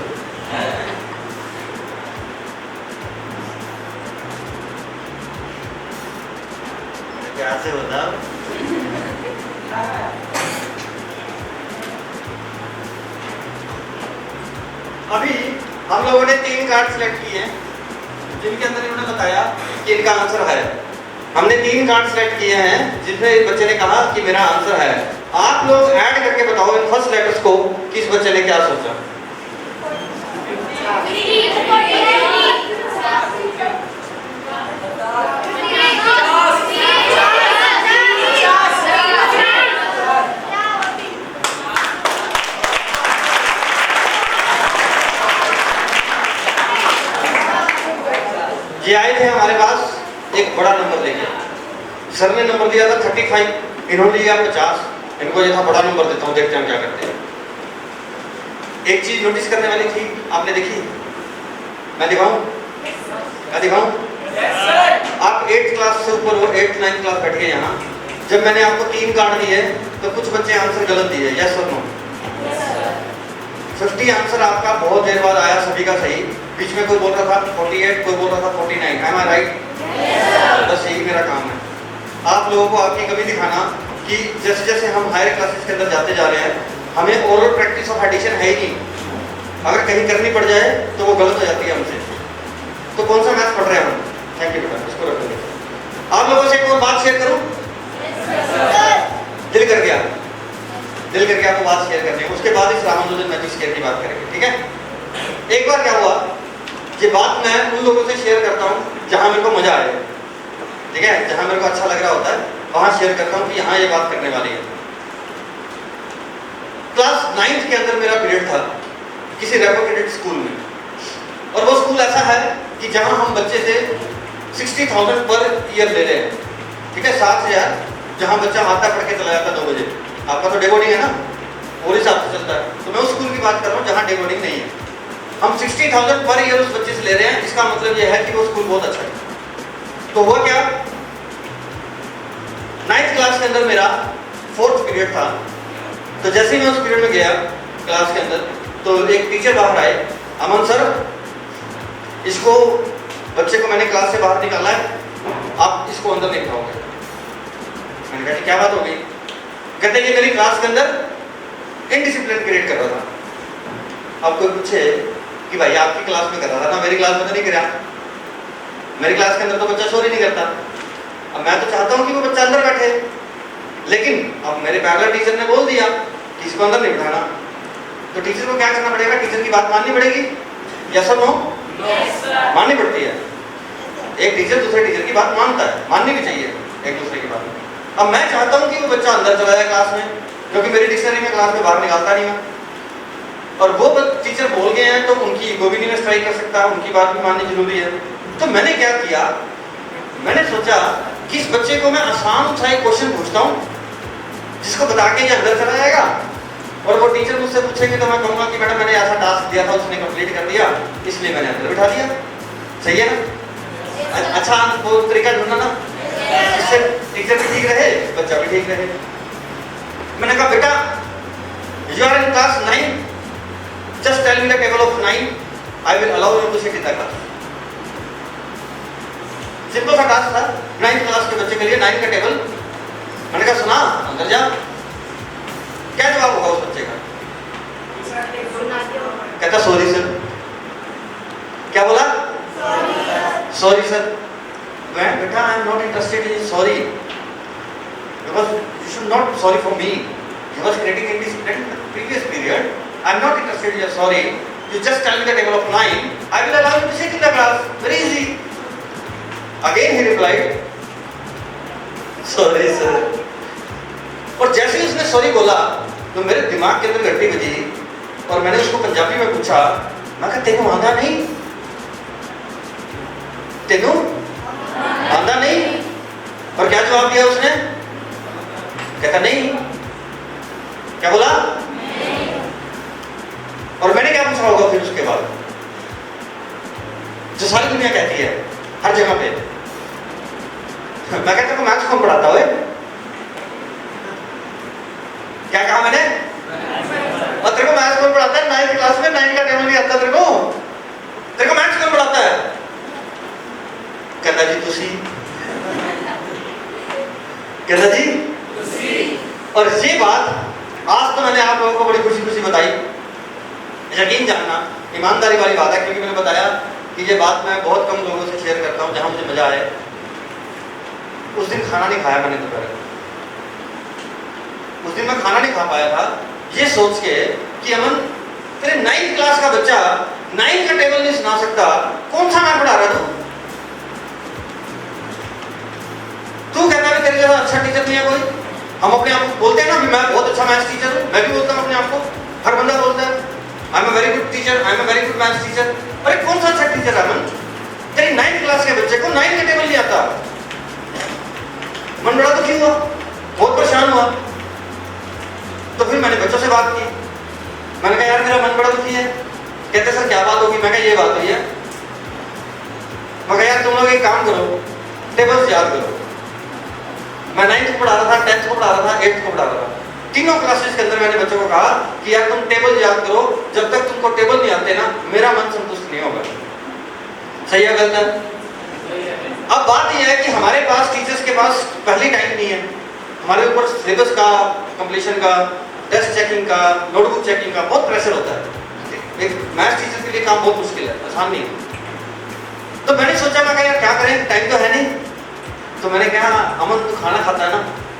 क्या से होता? अभी हम लोगों ने 3 कार्ड सिलेक्ट किए हैं, जिनके अंदर इन्होंने बताया कि इनका आंसर है। हमने 3 कार्ड सिलेक्ट किए हैं जिसमें एक बच्चे ने कहा कि मेरा आंसर है। आप लोग ऐड करके बताओ इन फर्स्ट लेटर्स को कि इस बच्चे ने क्या सोचा। ये आए थे हमारे पास एक बड़ा नंबर लेके। सर ने नंबर दिया था 35, इन्होंने दिया 50। इनको ये था बड़ा नंबर देता हूँ, देखते हैं क्या करते हैं। एक चीज नोटिस करने वाली थी, आपने देखी? मैं दिखाऊं? मैं दिखाऊं? आप 8th क्लास से ऊपर हो, 8th 9th क्लास बैठ गए यहाँ। जब मैंने आपको 3 कार्ड दिए तो कुछ बच्चे आंसर गलत दिए, यस और नो? 50 आंसर आपका बहुत देर बाद आया, सभी का सही। बीच में कोई बोल रहा था 48, कोई बोल रहा था 49। M I right? बस यही मेरा काम है, आप लोगों को आपकी कमी दिखाना कि जैसे जैसे हम हायर क्लासेस के अंदर जाते जा रहे हैं, हमें ओरल प्रैक्टिस ऑफ एडिशन है ही नहीं। अगर कहीं करनी पड़ जाए तो वो गलत हो जाती है हमसे। तो कौन सा मैथ पढ़ रहे हैं हम? थैंक यू बेटा, इसको रखोगे। आप लोगों से एक और बात शेयर करूं? दिल कर गया, दिल करके आपको बात शेयर करनी है। उसके बाद इस रामानुजन मैजिक स्केयर की बात करेंगे, ठीक है? एक बार क्या हुआ, ये बात मैं उन लोगों से शेयर करता हूँ जहाँ मेरे को मजा आए, ठीक है? जहाँ मेरे को अच्छा लग रहा होता है वहाँ शेयर करता हूँ कि यहाँ ये बात करने वाली है। क्लास 9th के अंदर मेरा पीरियड था किसी रेपुटेड स्कूल में, और वो स्कूल ऐसा है कि जहां हम बच्चे से 60,000 पर ईयर ले रहे हैं, ठीक है, 7,000, जहां बच्चा आता पढ़ के चला जाता 2 बजे। आपका तो डे बोर्डिंग है ना, और हिसाब से चलता है, तो मैं उस स्कूल की बात कर रहा हूँ जहाँ डे बोर्डिंग नहीं है। हम 60,000 पर ईयर उस बच्चे से ले रहे हैं, इसका मतलब यह है कि वो स्कूल बहुत अच्छा है। तो हुआ क्या, 9th क्लास के अंदर मेरा 4th पीरियड था, तो जैसे ही मैं उस पीरियड में गया क्लास के अंदर, तो एक टीचर बाहर आए, अमन सर, इसको बच्चे को मैंने क्लास से बाहर निकाला है, आप इसको अंदर नहीं बिठाओगे। मैंने कहा क्या बात हो गई? कहते ये मेरी क्लास के अंदर इनडिसिप्लिन क्रिएट कर रहा था। अब कोई पूछे कि भाई आपकी क्लास में कर रहा था ना, मेरी क्लास में तो नहीं करा, मेरी क्लास के अंदर तो बच्चा चोरी नहीं करता। अब मैं तो चाहता हूँ कि वो बच्चा अंदर बैठे, लेकिन अब मेरे पैरेलल टीचर ने बोल दिया कि इसको अंदर नहीं बिठाना, तो टीचर को क्या करना पड़ेगा? टीचर की बात माननी पड़ेगी, यस और नो? माननी पड़ती है। एक टीचर दूसरे टीचर की बात मानता है, माननी भी चाहिए एक दूसरे की बात। अब मैं चाहता हूँ कि वो बच्चा अंदर चला जाए क्लास में, क्योंकि मेरी डिक्शनरी में क्लास में बाहर निकालता नहीं मैं, और वो टीचर बोल गए हैं तो उनकी ईगो भी नहीं मैं स्ट्राइक कर सकता, उनकी बात भी माननी जरूरी है। तो मैंने क्या किया, मैंने सोचा कि इस बच्चे को मैं आसान सा एक क्वेश्चन पूछता हूँ जिसको बता के ये अंदर चला जाएगा, और वो टीचर मुझसे पूछेंगे तो मैं कहूँगा कि मैडम मैंने ऐसा टास्क दिया था, उसने कंप्लीट कर दिया, इसलिए मैंने अंदर बिठा दिया। सही है ना? अच्छा वो तरीका ढूंढना ना, इससे टीचर भी ठीक रहे, बच्चा भी ठीक रहे। मैंने कहा बेटा, you are in class 9, just tell me the table of 9, I will allow you to sit in the class। Simple सा टास्क था 9th क्लास के बच्चे के लिए, 9 का टेबल। मैंने कहा सुना, अंदर जा। क्या जवाब होगा उस बच्चे का? कहता सॉरी सर। क्या बोला? Sorry sir. मैं बेटा I am not interested in sorry, because you should not sorry for me, you was creating in this previous period, I am not interested in your sorry, you just tell me the table of 9, I will allow you to sit in the class, very easy। Again he replied, sorry sir। और जैसे ही उसने sorry बोला तो मेरे दिमाग के अंदर घंटी बजी, और मैंने उसको पंजाबी में पूछा, मैं कहा तेनू आंदा नहीं, तेनू आंदा नहीं? और क्या जवाब दिया उसने? कहता नहीं। क्या बोला? और मैंने क्या पूछा होगा फिर उसके बाद, जो सारी दुनिया कहती है हर जगह पे, मैं कहता हूँ मैथ्स कौन पढ़ाता है? क्या कहा मैंने? और तेरे को मैथ्स कौन पढ़ाता है? 9th क्लास में 9 का टेबल नहीं आता तेरे को? तेरे को मैथ्स कौन पढ़ाता है? कहता जी तुसी। कहता जी तुसी। और ये बात आज तो मैंने आप लोगों को बड़ी खुशी खुशी बताई, यकीन जानना ईमानदारी वाली बात है, क्योंकि मैंने बताया कि ये बात मैं बहुत कम लोगों से शेयर करता हूँ जहाँ मुझे मजा आए। उस दिन खाना नहीं खाया मैंने दोपहर, उस दिन मैं खाना नहीं खा पाया था, ये सोच के कि अमन तेरे 9th क्लास का बच्चा 9 का टेबल नहीं सुना सकता, कौन सा मैं पढ़ा रहा तू कहता है तेरे जैसा अच्छा टीचर नहीं है कोई। हम अपने आप को बोलते हैं ना कि मैं बहुत अच्छा मैथ्स टीचर हूँ, मैं भी बोलता हूँ अपने आप को, हर बंदा बोलता है I am a very good teacher, I am a very good maths teacher. अरे कौन सा अच्छा टीचर है मन? तेरी 9th क्लास के बच्चे को 9 का टेबल नहीं आता। मन बड़ा दुखी हुआ, बहुत परेशान हुआ। तो फिर मैंने बच्चों से बात की, मैंने कहा यार मेरा मन बड़ा दुखी है। कहते सर क्या बात होगी? मैं कहा ये बात हुई है। मैं कहा यार तुम लोग एक काम करो, टेबल्स याद करो। मैं 9th को पढ़ा रहा था, 10th को पढ़ा रहा था, 8th को पढ़ा रहा था, तीनों क्लासेस के अंदर मैंने बच्चों को कहा कि यार तुम टेबल याद करो, जब तक तुमको टेबल नहीं आते ना मेरा मन संतुष्ट नहीं होगा। सही है गलत है? अब बात यह है कि हमारे पास टीचर्स के पास पहली टाइम नहीं है, हमारे ऊपर सिलेबस का कंप्लीशन का, टेस्ट चेकिंग का, नोटबुक चेकिंग का बहुत प्रेशर होता है। एक मैथ्स टीचर के लिए काम बहुत मुश्किल है, आसान नहीं है। तो मैंने सोचा मैं यार क्या करें, टाइम तो है नहीं। तो मैंने कहा अमन तू खाना खाता है ना,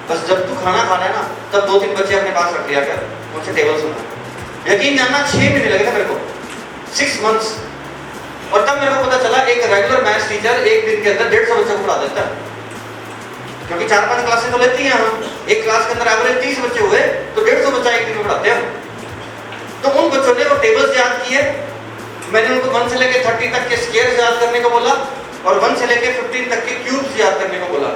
बस जब तू खाना खाना है ना तब 2-3 बच्चे अपने पास रख लिया कर, उनसे टेबल सुना। यकीन जानना 6 महीने लगे थे मेरे को, 6 months। और तब मेरे को पता चला एक रेगुलर मैथ्स टीचर एक दिन के अंदर 150 बच्चों को पढ़ा देता है, क्योंकि 4-5 क्लासेस तो लेती हैं हम। एक क्लास के अंदर एवरेज 30 बच्चे हुए तो 150 बच्चा एक दिन में पढ़ाते हैं। मैंने उनको 1 से लेकर 30 तक के स्क्वायर्स याद करने को बोला और 1 से लेकर 15 तक के क्यूब्स याद करने को बोला।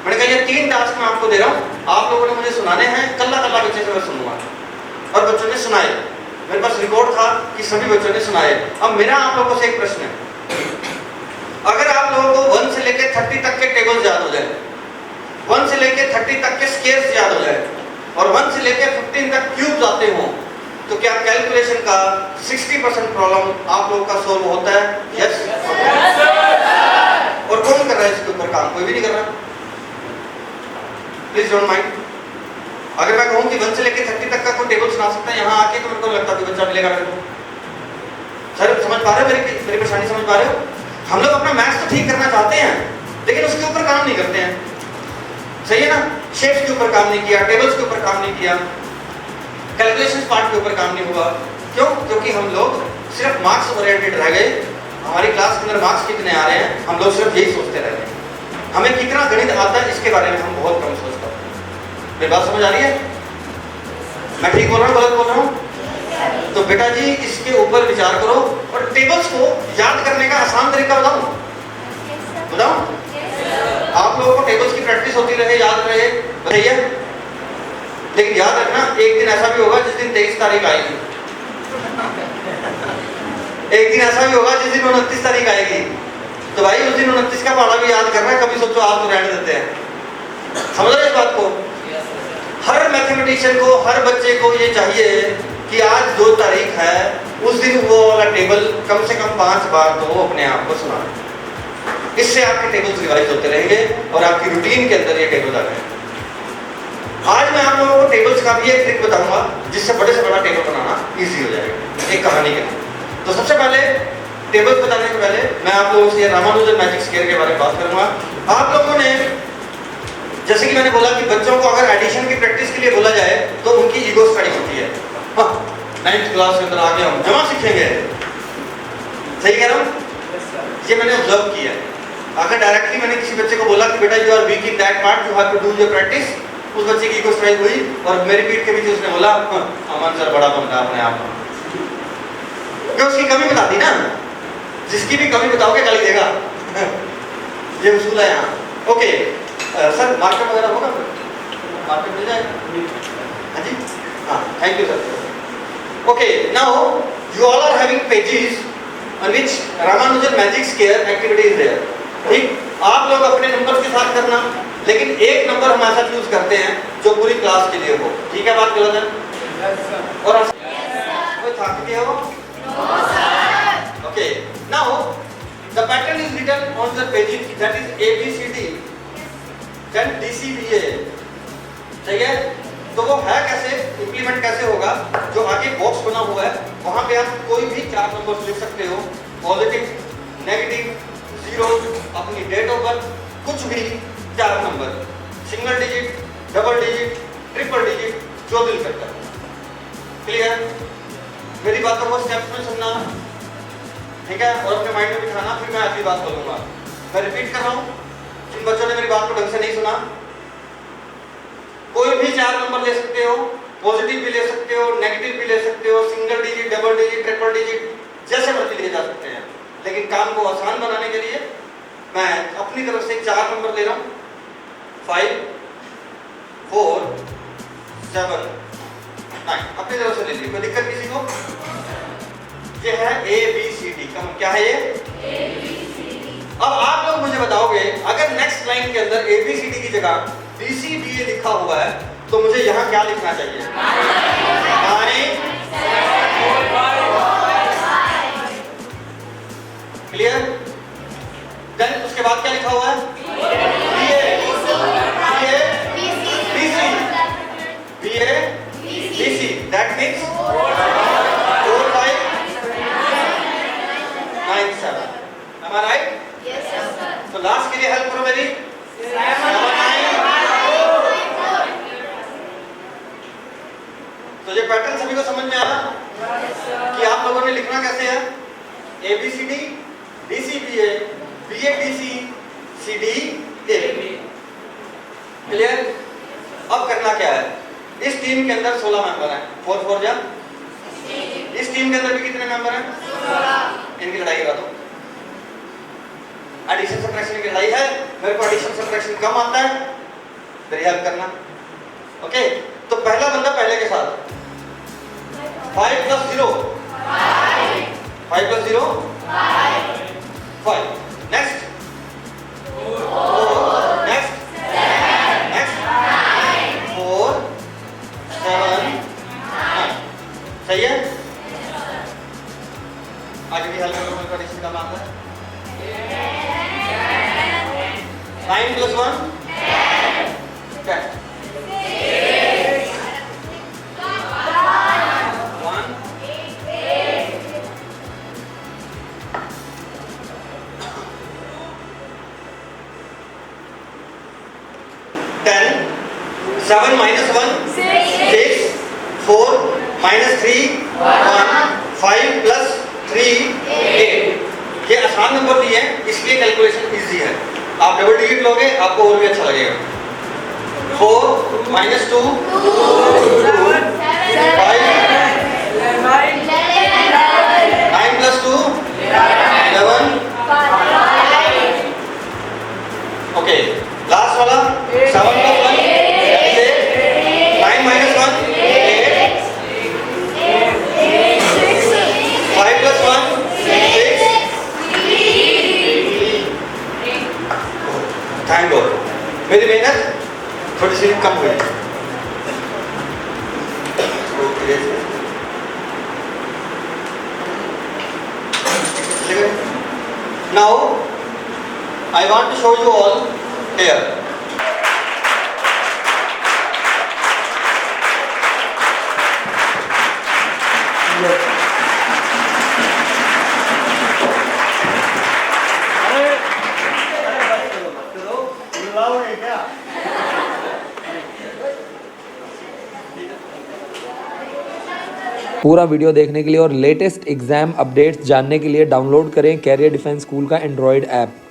मैंने कहा ये 3 टास्क मैं आपको दे रहा हूँ, आप लोगों ने मुझे सुनाने हैं, कल्ला कल्ला बच्चे से मैं सुनूंगा। और बच्चों ने सुनाए, मेरे पास रिकॉर्ड था कि सभी बच्चों ने सुनाए। अब मेरा आप लोगों से एक प्रश्न है, अगर आप लोगों को 1 से लेकर 30 तक के टेबल्स याद हो जाए, 1 से लेकर 30 तक के स्क्वायर्स याद हो जाए और 1 से लेकर 15 तक क्यूब्स आते हो, तो क्या कैलकुलेशन का 60% प्रॉब्लम आप लोगों का सोल्व होता है? यस। और कौन कर रहा है इसके ऊपर काम? कोई भी नहीं कर रहा। Please don't mind. अगर मैं कहूं कि 1 से लेकर 30 तक का कोई टेबल सुना सकता है यहाँ आके, तो मेरे को लगता है कि बच्चा मिलेगा मेरे को। सर समझ पा रहे हो मेरी परेशानी? समझ पा रहे हो? हम लोग अपना मैथ्स तो ठीक करना चाहते हैं, लेकिन उसके ऊपर काम नहीं करते हैं। सही है ना? शेप्स के ऊपर काम नहीं किया, टेबल्स के ऊपर काम नहीं किया, कैलकुलेशन पार्ट के ऊपर काम नहीं हुआ। क्यों? क्योंकि हम लोग सिर्फ मार्क्स ओरिएंटेड रह गए। हमारी क्लास के अंदर मार्क्स कितने आ रहे हैं, हम लोग सिर्फ यही सोचते रह गए। हमें कितना गणित आता है इसके बारे में हम बहुत कम सोचते हैं। मेरी बात समझ आ रही है? मैं ठीक बोल रहा हूँ, गलत बोल रहा हूँ? तो बेटा जी इसके ऊपर विचार करो और टेबल्स को याद करने का आसान तरीका बताऊं? आप लोगों को टेबल्स की प्रैक्टिस होती रहे, याद रहे, बताइए। लेकिन याद रखना, एक दिन ऐसा भी होगा जिस दिन 23 तारीख आएगी, एक दिन ऐसा भी होगा जिस दिन 29 तारीख आएगी। तो भाई उस दिन 29 का पहाड़ा भी याद करना है। कभी सोचो आप तो रहने देते हैं। समझ रहे इस बात को? हर मैथमेटिशियन को, हर बच्चे को ये चाहिए कि आज 2 तारीख है, उस दिन वो वाला टेबल कम से कम 5 बार तो वो अपने आप को सुना। इससे आपके टेबल्स रिवाइज होते रहेंगे और आपकी रूटीन के अंदर ये टेबल आ गए। आज मैं आप लोगों को टेबल्स का भी एक ट्रिक बताऊंगा जिससे बड़े से बड़ा टेबल बनाना इजी हो जाएगा, एक कहानी के। तो सबसे पहले टेबल्स बताने से पहले मैं आप लोगों से रामानुजन मैजिक स्क्वायर के बारे में बात करूंगा। आप लोगों ने, जैसे कि मैंने बोला कि बच्चों को अगर एडिशन की प्रैक्टिस के लिए बोला जाए तो उनकी ईगो स्ट्राइक होती है। 9th क्लास के अंदर आके हम जमा सीखेंगे। सही कह रहा हूँ? ये मैंने ऑब्जर्व किया है। अगर डायरेक्टली मैंने किसी बच्चे को बोला कि बेटा you are weak in that part, you have to do your practice, उस बच्चे की ईगो स्ट्राइक हुई और मेरी पीठ के पीछे उसने बोला अमन सर बड़ा बनता अपने आप में। क्यों? उसकी कमी बता दी ना। जिसकी भी कमी बताओगे गाली देगा। ये उसूल है यहाँ। ओके सर, मार्केट वगैरह होगा? मार्केट मिल जाएगा? हाँ जी, हाँ, thank you sir. Okay, now you all are having pages on which Ramanujan magic square activity is there. ठीक, आप लोग अपने नंबर के साथ करना, लेकिन एक नंबर हम ऐसा चूज करते हैं जो पूरी क्लास के लिए हो। ठीक है? बात गलत है? और कोई थक गए हो? Okay, now the pattern is written on the page, that is ABCD then DCBA। सही है? तो वो है कैसे, इंप्लीमेंट कैसे होगा? जो आगे बॉक्स बना हुआ है वहां पे आप कोई भी 4 नंबर्स लिख सकते हो, पॉजिटिव, नेगेटिव, जीरो, अपनी डेट ऑफ बर्थ, कुछ भी 4 number, single digit, double digit, triple digit, जो दिल करता है। क्लियर? मेरी बातों को स्टेप्स में सुनना, ठीक है, और अपने माइंड में बिठाना, फिर मैं अगली बात बोलूंगा। मैं रिपीट कर रहा हूँ, जिन बच्चों ने मेरी बात को ढंग से नहीं सुना, कोई भी 4 नंबर ले सकते हो, पॉजिटिव भी ले सकते हो, नेगेटिव भी ले सकते हो, single digit, double digit, triple digit, जैसे मर्जी लिए जा सकते हैं। लेकिन काम को आसान बनाने के लिए मैं अपनी तरफ से 4 नंबर ले रहा हूँ, 5, 4, 7, 9, अपनी तरफ से ले लीजिए। कोई दिक्कत किसी को? ये है ABCD। क्या है ये? ABCD। अब आप लोग मुझे बताओगे, अगर नेक्स्ट लाइन के अंदर ABCD की जगह DCBA लिखा हुआ है तो मुझे यहाँ क्या लिखना चाहिए? 9। क्लियर? देन उसके बाद क्या लिखा हुआ है? BC। That means 4, 5, 9, 7। Am I right? Yes, sir. तो लास्ट के लिए हेल्प करो मेरी। 7, 9। तो ये पैटर्न सभी को समझ में आया कि आप लोगों ने लिखना कैसे है? ABCD, DCBA, BADC, CDA। Clear? अब करना क्या है? इस टीम के अंदर 16 मेंबर हैं। 4 4 जा। इस टीम के अंदर भी कितने मेंबर हैं? 16। इनकी लड़ाई करा दो। एडिशन सब्ट्रैक्शन की लड़ाई है, मेरे को एडिशन सब्ट्रैक्शन कम आता है, मेरी हेल्प करना। ओके, तो पहला बंदा पहले के साथ 5 + 0 5 + 0 5। Next 4, next 4 7 9। सही है? आगे भी हेल्प करो, मेरे को एडिशन कम आता है। 9 + 1 10। 1 10 7 - 1 6 4 - 3 1 5 + 3 8। ये आसान नंबर दिए हैं, इसलिए कैलकुलेशन इजी है। आप डबल डिजिट लोगे आपको और भी अच्छा लगेगा। 4 - 2 5 9 + 2 11। ओके, लास्ट वाला 7 + 1 8 9 - 1 8 5 + 1 6। थैंक गॉड, मेरी मेहनत थोड़ी सी कम हुई। Now I want to show you all here. पूरा वीडियो देखने के लिए और लेटेस्ट एग्जाम अपडेट्स जानने के लिए डाउनलोड करें कैरियर डिफेंस स्कूल का एंड्रॉयड ऐप।